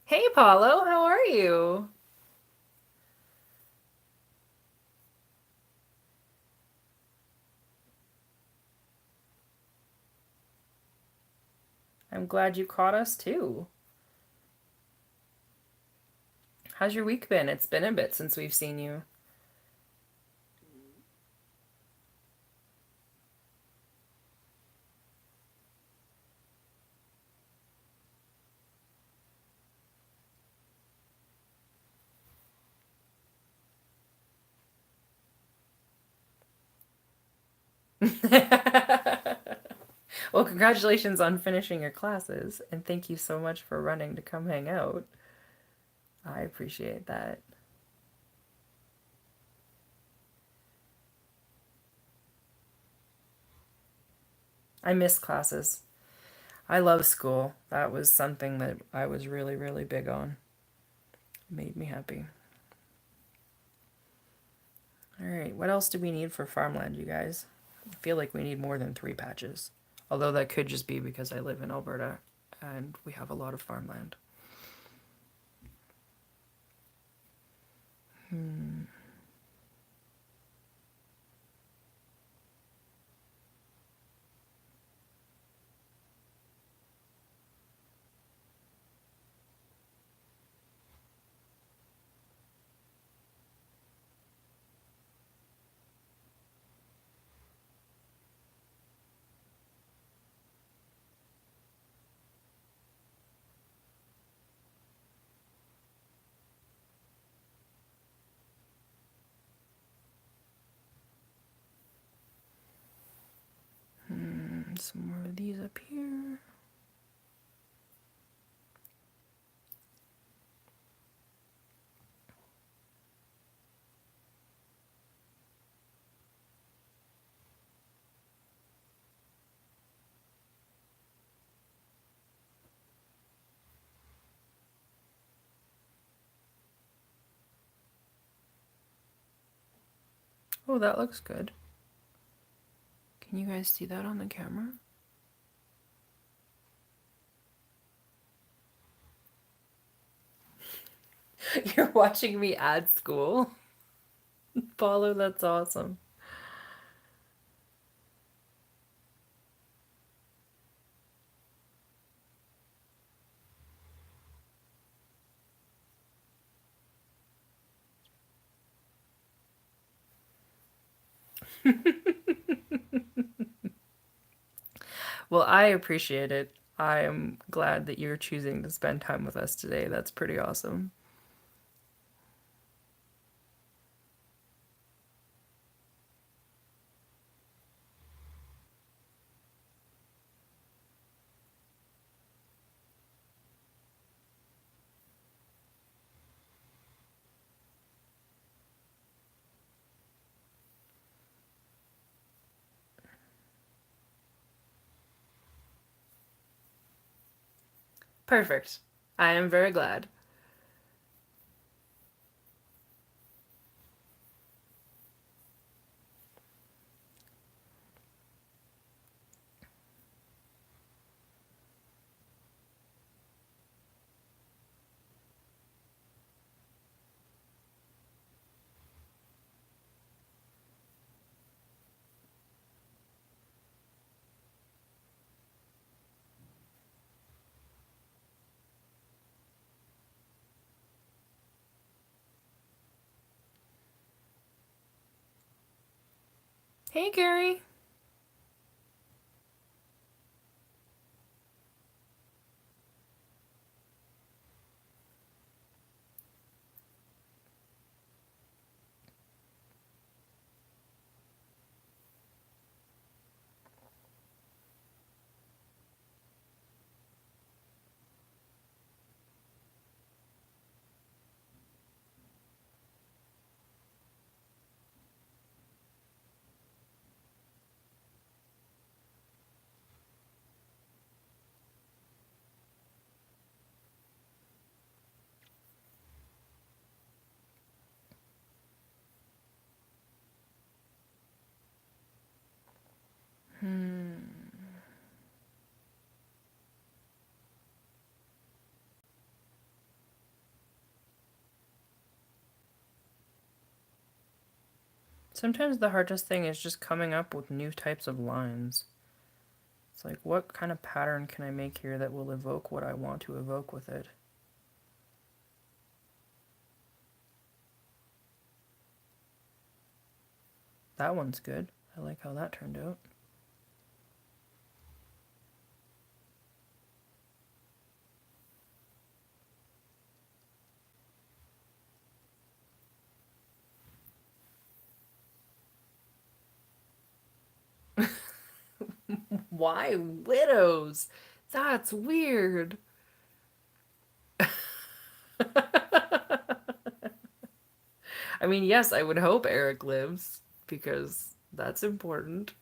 Hey, Paulo, how are you? I'm glad you caught us too. How's your week been? It's been a bit since we've seen you. Well, congratulations on finishing your classes, and thank you so much for running to come hang out. I appreciate that. I miss classes. I love school. That was something that I was really, really big on. It made me happy. All right, what else do we need for farmland, you guys? I feel like we need more than 3 patches. Although that could just be because I live in Alberta and we have a lot of farmland. Some more of these up here. Oh, that looks good. Can you guys see that on the camera? You're watching me add school? Paulo, that's awesome. Well, I appreciate it. I am glad that you're choosing to spend time with us today. That's pretty awesome. Perfect. I am very glad. Hey, Gary. Sometimes the hardest thing is just coming up with new types of lines. It's like, what kind of pattern can I make here that will evoke what I want to evoke with it? That one's good. I like how that turned out. Why widows? That's weird. I mean, yes, I would hope Eric lives because that's important.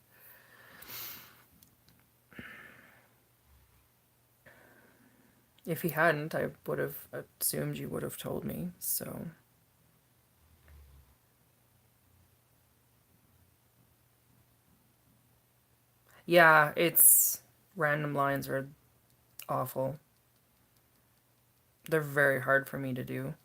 If he hadn't, I would have assumed you would have told me. So, yeah, it's random lines are awful. They're very hard for me to do.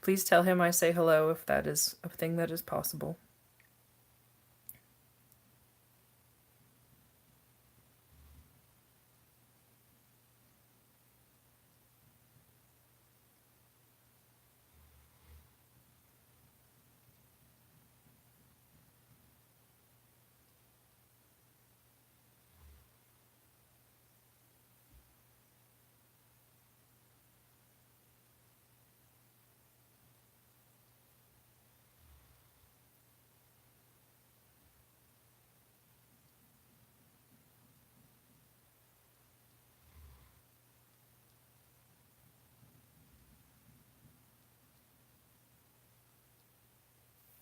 Please tell him I say hello if that is a thing that is possible.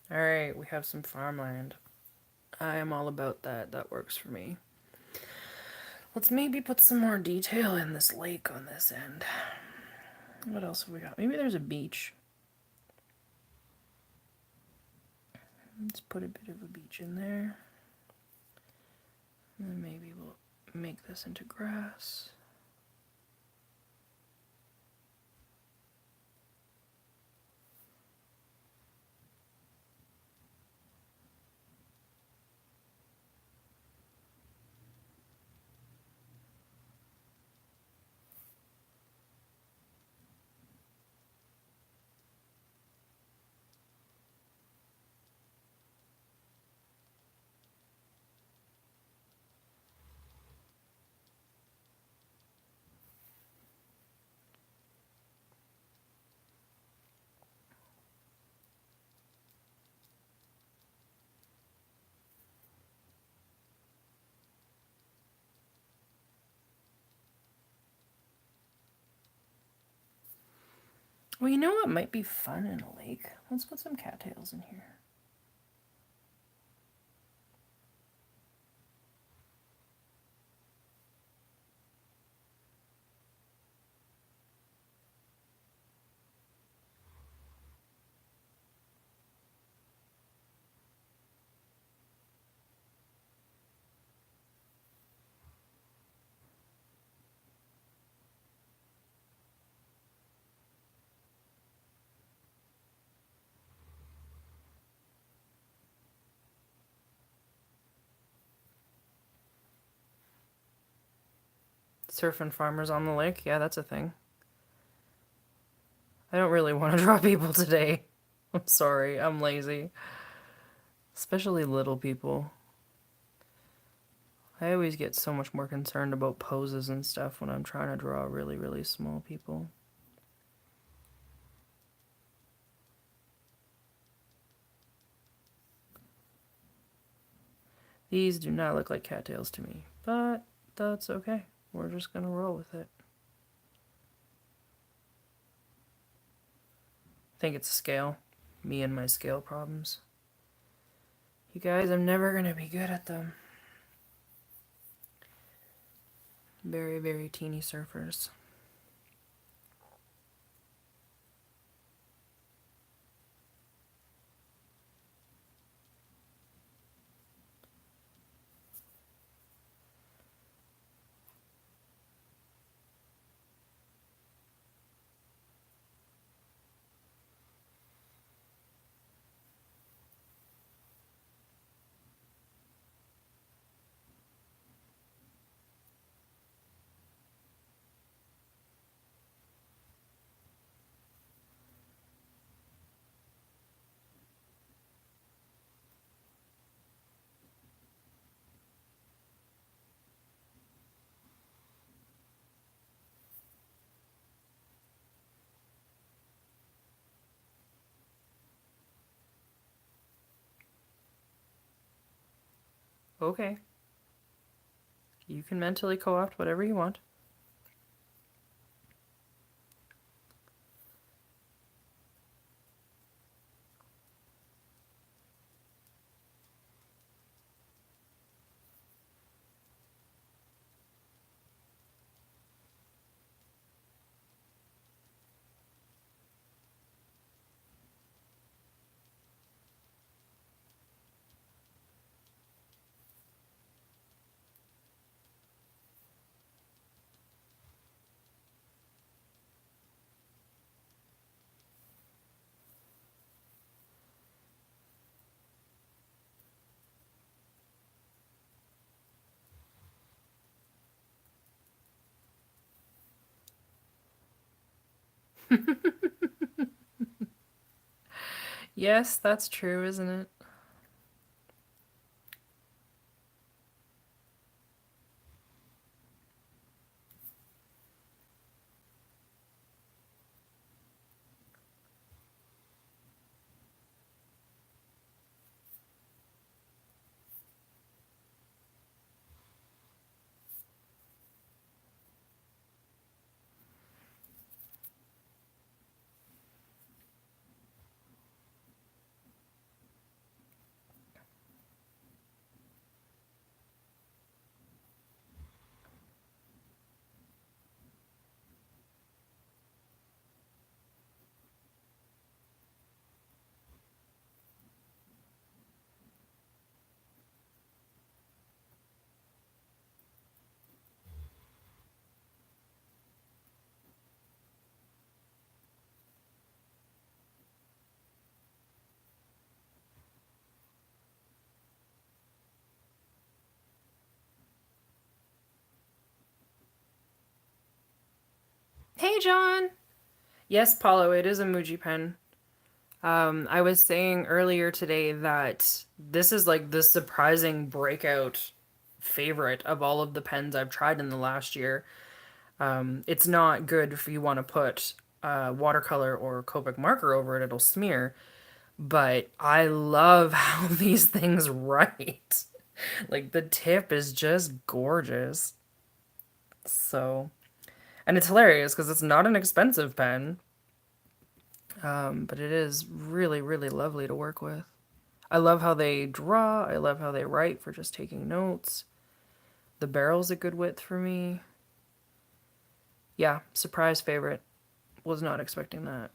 All right, we have some farmland. I am all about that. That works for me. Let's maybe put some more detail in this lake on this end. What else have we got? Maybe there's a beach. Let's put a bit of a beach in there. And then maybe we'll make this into grass. Well, you know what might be fun in a lake? Let's put some cattails in here. Surfing farmers on the lake? Yeah, that's a thing. I don't really want to draw people today. I'm sorry, I'm lazy. Especially little people. I always get so much more concerned about poses and stuff when I'm trying to draw really, really small people. These do not look like cattails to me, but that's okay. We're just gonna roll with it. I think it's scale. Me and my scale problems. You guys, I'm never gonna be good at them. Very, very teeny surfers. Okay. You can mentally co-opt whatever you want. Yes, that's true, isn't it? Hey, John. Yes, Paulo, it is a Muji pen. I was saying earlier today that this is like the surprising breakout favorite of all of the pens I've tried in the last year. It's not good if you want to put watercolor or Copic marker over it, it'll smear. But I love how these things write. Like the tip is just gorgeous. So, and it's hilarious because it's not an expensive pen, but it is really, really lovely to work with. I love how they draw. I love how they write for just taking notes. The barrel's a good width for me. Yeah, surprise favorite. Was not expecting that.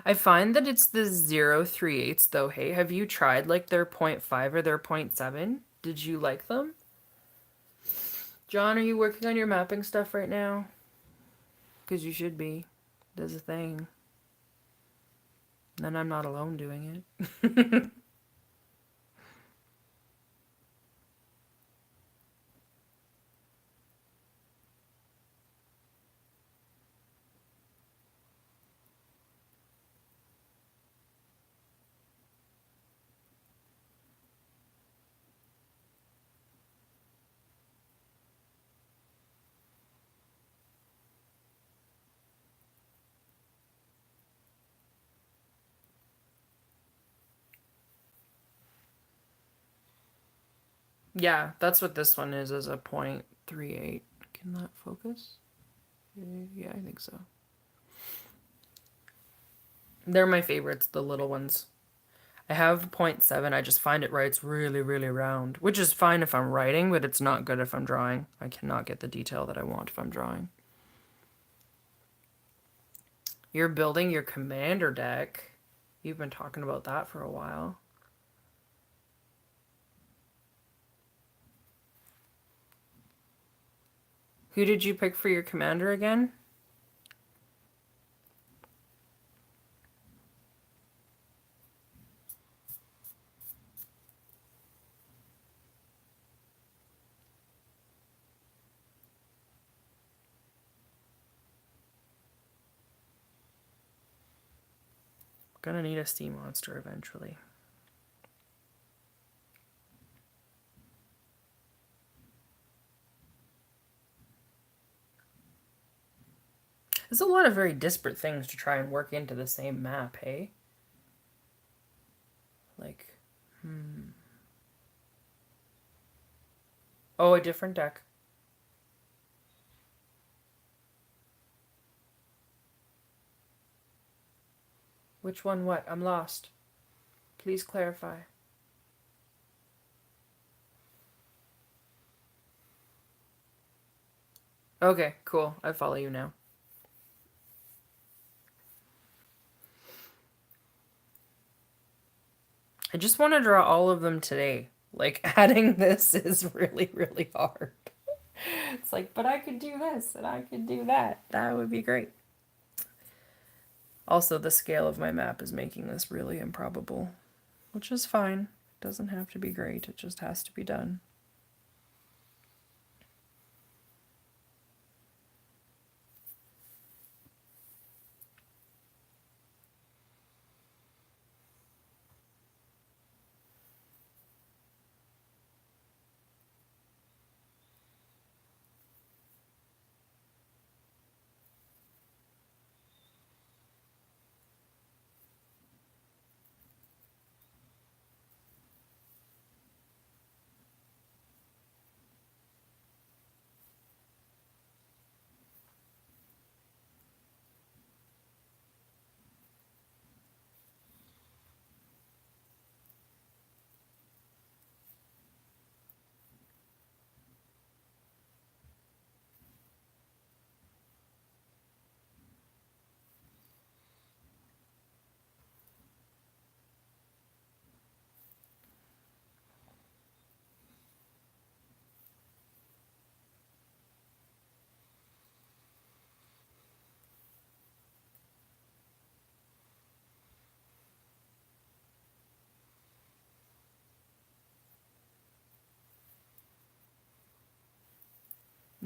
I find that it's the 0.38 though. Hey, have you tried like their point 0.5 or their point 0.7? Did you like them? John, are you working on your mapping stuff right now? Because you should be. There's a thing. Then I'm not alone doing it. Yeah, that's what this one is a 0.38. Can that focus? Yeah, I think so. They're my favorites, the little ones. I have point 0.7. I just find it writes really, really round, which is fine if I'm writing, but it's not good if I'm drawing. I cannot get the detail that I want if I'm drawing. You're building your commander deck. You've been talking about that for a while. Who did you pick for your commander again? Gonna need a steam monster eventually. There's a lot of very disparate things to try and work into the same map, hey? Like, oh, a different deck. Which one what? I'm lost. Please clarify. Okay, cool. I follow you now. I just want to draw all of them today. Like, adding this is really, really hard. It's like, but I could do this and I could do that. That would be great. Also, the scale of my map is making this really improbable, which is fine. It doesn't have to be great, it just has to be done.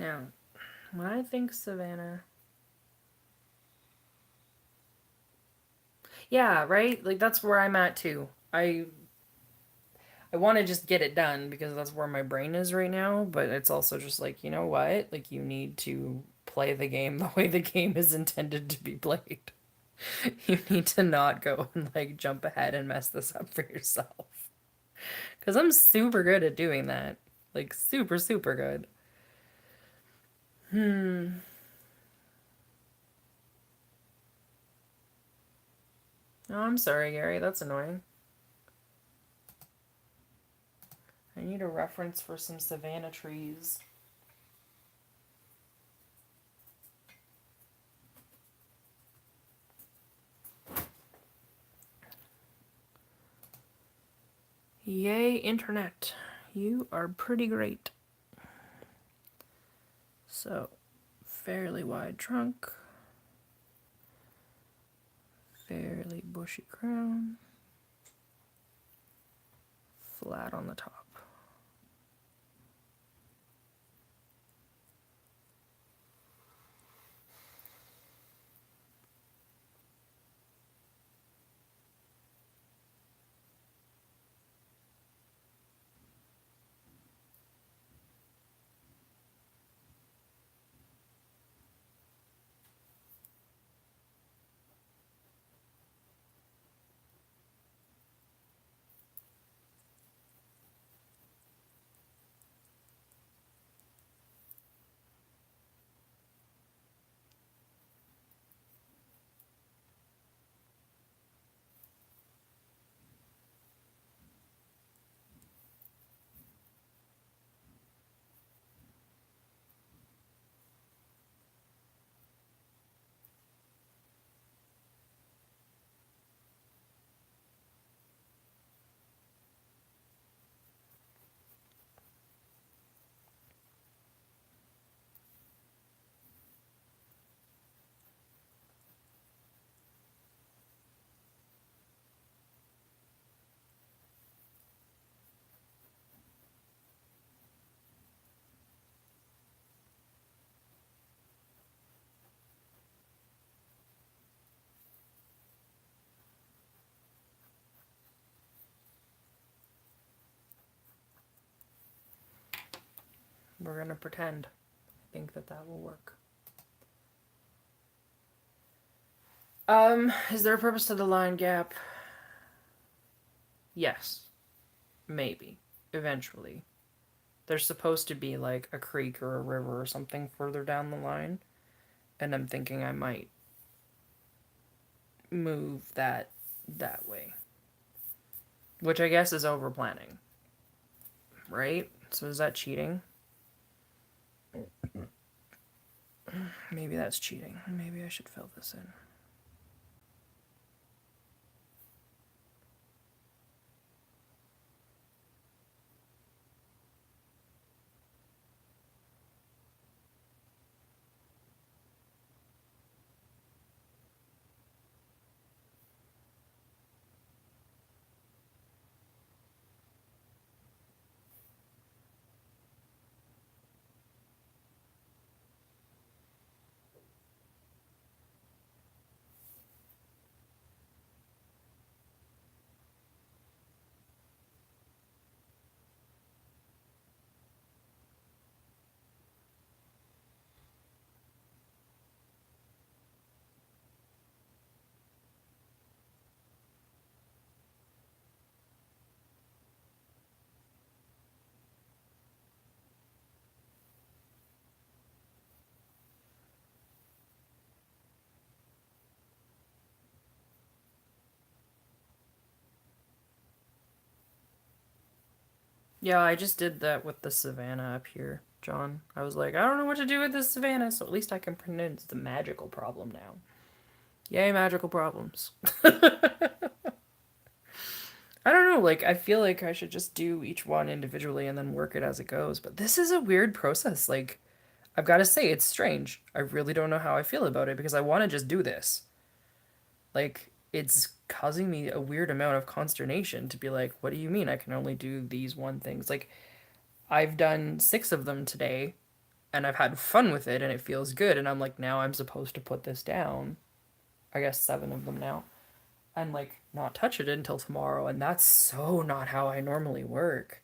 Now, when I think Savannah, yeah, right? Like that's where I'm at too. I want to just get it done because that's where my brain is right now, but it's also just like, you know what? Like you need to play the game the way the game is intended to be played. You need to not go and like jump ahead and mess this up for yourself. Because I'm super good at doing that. Like super, super good. Hmm. Oh, I'm sorry, Gary. That's annoying. I need a reference for some savanna trees. Yay, internet. You are pretty great. So, fairly wide trunk, fairly bushy crown, flat on the top. We're gonna pretend. I think that that will work. Is there a purpose to the line gap? Yes. Maybe. Eventually. There's supposed to be like a creek or a river or something further down the line, and I'm thinking I might move that way. Which I guess is over planning. Right? So is that cheating? Maybe that's cheating. Maybe I should fill this in. Yeah, I just did that with the savannah up here, John. I was like, I don't know what to do with this savannah, so at least I can pronounce the magical problem now. Yay, magical problems. I don't know, like, I feel like I should just do each one individually and then work it as it goes. But this is a weird process. Like, I've got to say, it's strange. I really don't know how I feel about it because I want to just do this. Like, it's causing me a weird amount of consternation to be like, what do you mean I can only do these one things? Like, I've done 6 of them today, and I've had fun with it and it feels good. And I'm like, now I'm supposed to put this down. I guess 7 of them now. And like not touch it until tomorrow. And that's so not how I normally work.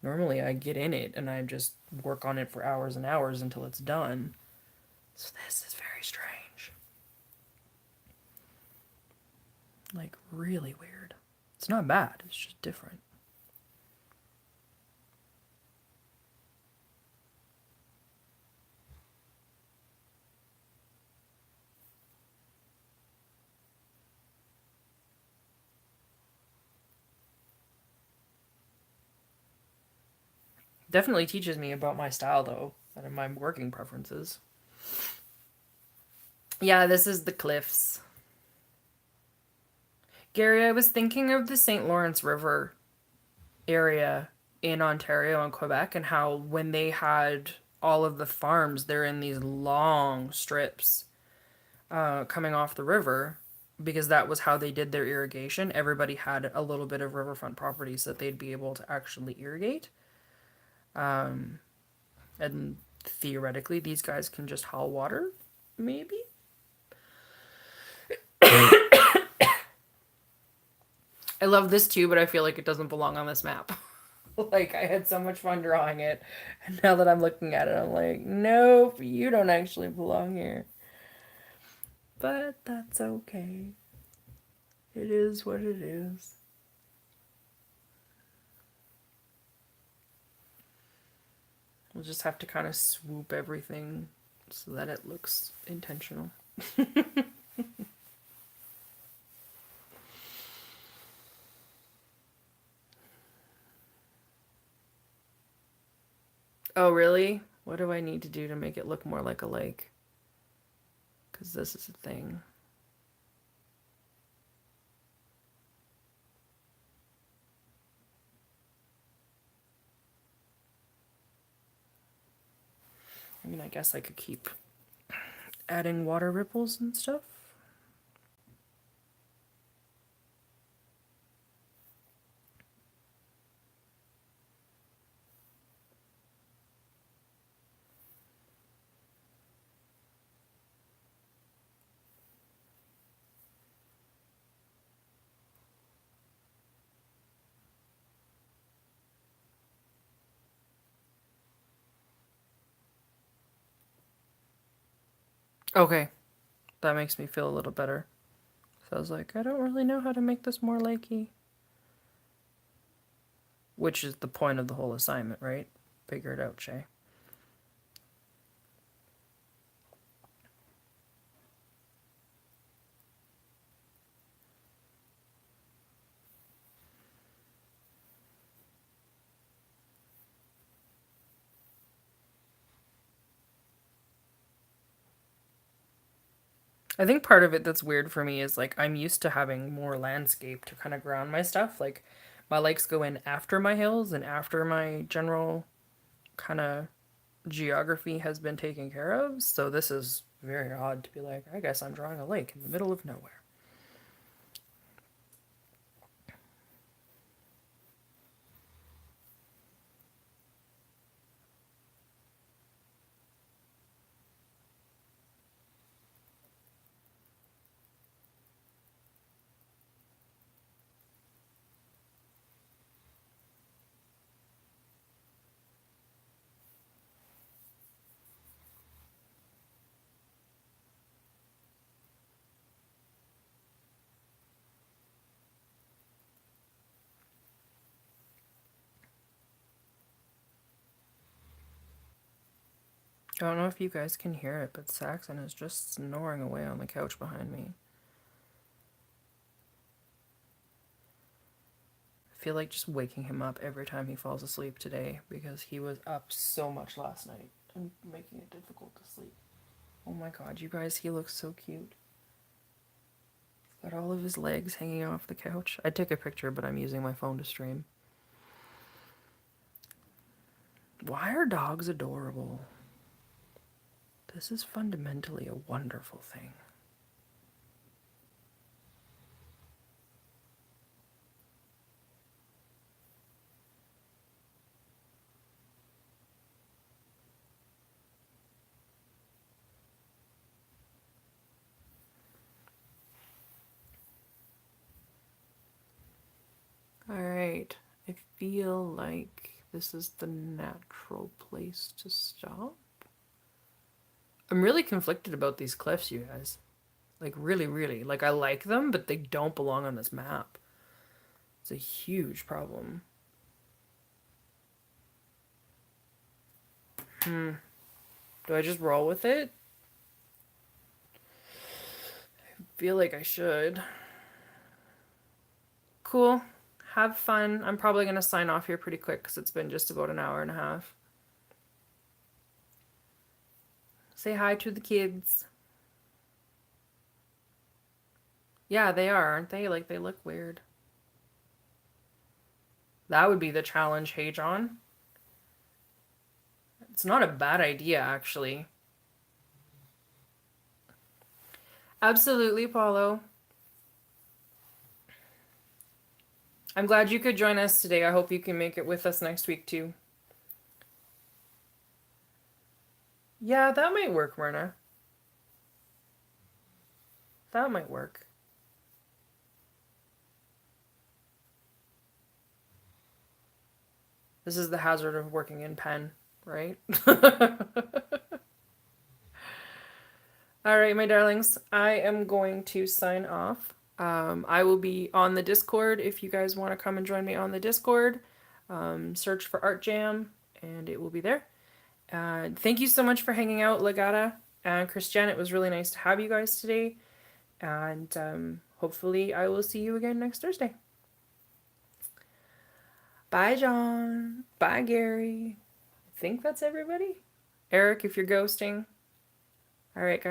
Normally I get in it and I just work on it for hours and hours until it's done. So this is very strange. Like really weird. It's not bad, it's just different. Definitely teaches me about my style though, and my working preferences. Yeah, this is the cliffs. Gary, I was thinking of the St. Lawrence River area in Ontario and Quebec and how when they had all of the farms, they're in these long strips coming off the river because that was how they did their irrigation. Everybody had a little bit of riverfront property so that they'd be able to actually irrigate. And theoretically, these guys can just haul water, maybe? I love this too, but I feel like it doesn't belong on this map. Like, I had so much fun drawing it, and now that I'm looking at it, I'm like, nope, you don't actually belong here. But that's okay. It is what it is. We'll just have to kind of swoop everything so that it looks intentional. Oh, really? What do I need to do to make it look more like a lake? Because this is a thing. I mean, I guess I could keep adding water ripples and stuff. Okay, that makes me feel a little better. So I was like, I don't really know how to make this more lakey. Which is the point of the whole assignment, right? Figure it out, Shay. I think part of it that's weird for me is like I'm used to having more landscape to kind of ground my stuff. Like my lakes go in after my hills and after my general kind of geography has been taken care of. So this is very odd to be like, I guess I'm drawing a lake in the middle of nowhere. I don't know if you guys can hear it, but Saxon is just snoring away on the couch behind me. I feel like just waking him up every time he falls asleep today because he was up so much last night and making it difficult to sleep. Oh my god, you guys, he looks so cute. He's got all of his legs hanging off the couch. I took a picture, but I'm using my phone to stream. Why are dogs adorable? This is fundamentally a wonderful thing. right. I feel like this is the natural place to stop. I'm really conflicted about these cliffs, you guys. Like, really, really. Like, I like them, but they don't belong on this map. It's a huge problem. Do I just roll with it? I feel like I should. Cool. Have fun. I'm probably going to sign off here pretty quick because it's been just about an hour and a half. Say hi to the kids. Yeah, they are, aren't they? Like, they look weird. That would be the challenge, hey, John. It's not a bad idea, actually. Absolutely, Paulo. I'm glad you could join us today. I hope you can make it with us next week, too. Yeah, that might work, Myrna. That might work. This is the hazard of working in pen, right? All right, my darlings, I am going to sign off. I will be on the Discord if you guys want to come and join me on the Discord. Search for Art Jam, and it will be there. Thank you so much for hanging out, Legata and Christian. It was really nice to have you guys today. And hopefully, I will see you again next Thursday. Bye, John. Bye, Gary. I think that's everybody. Eric, if you're ghosting. All right, guys.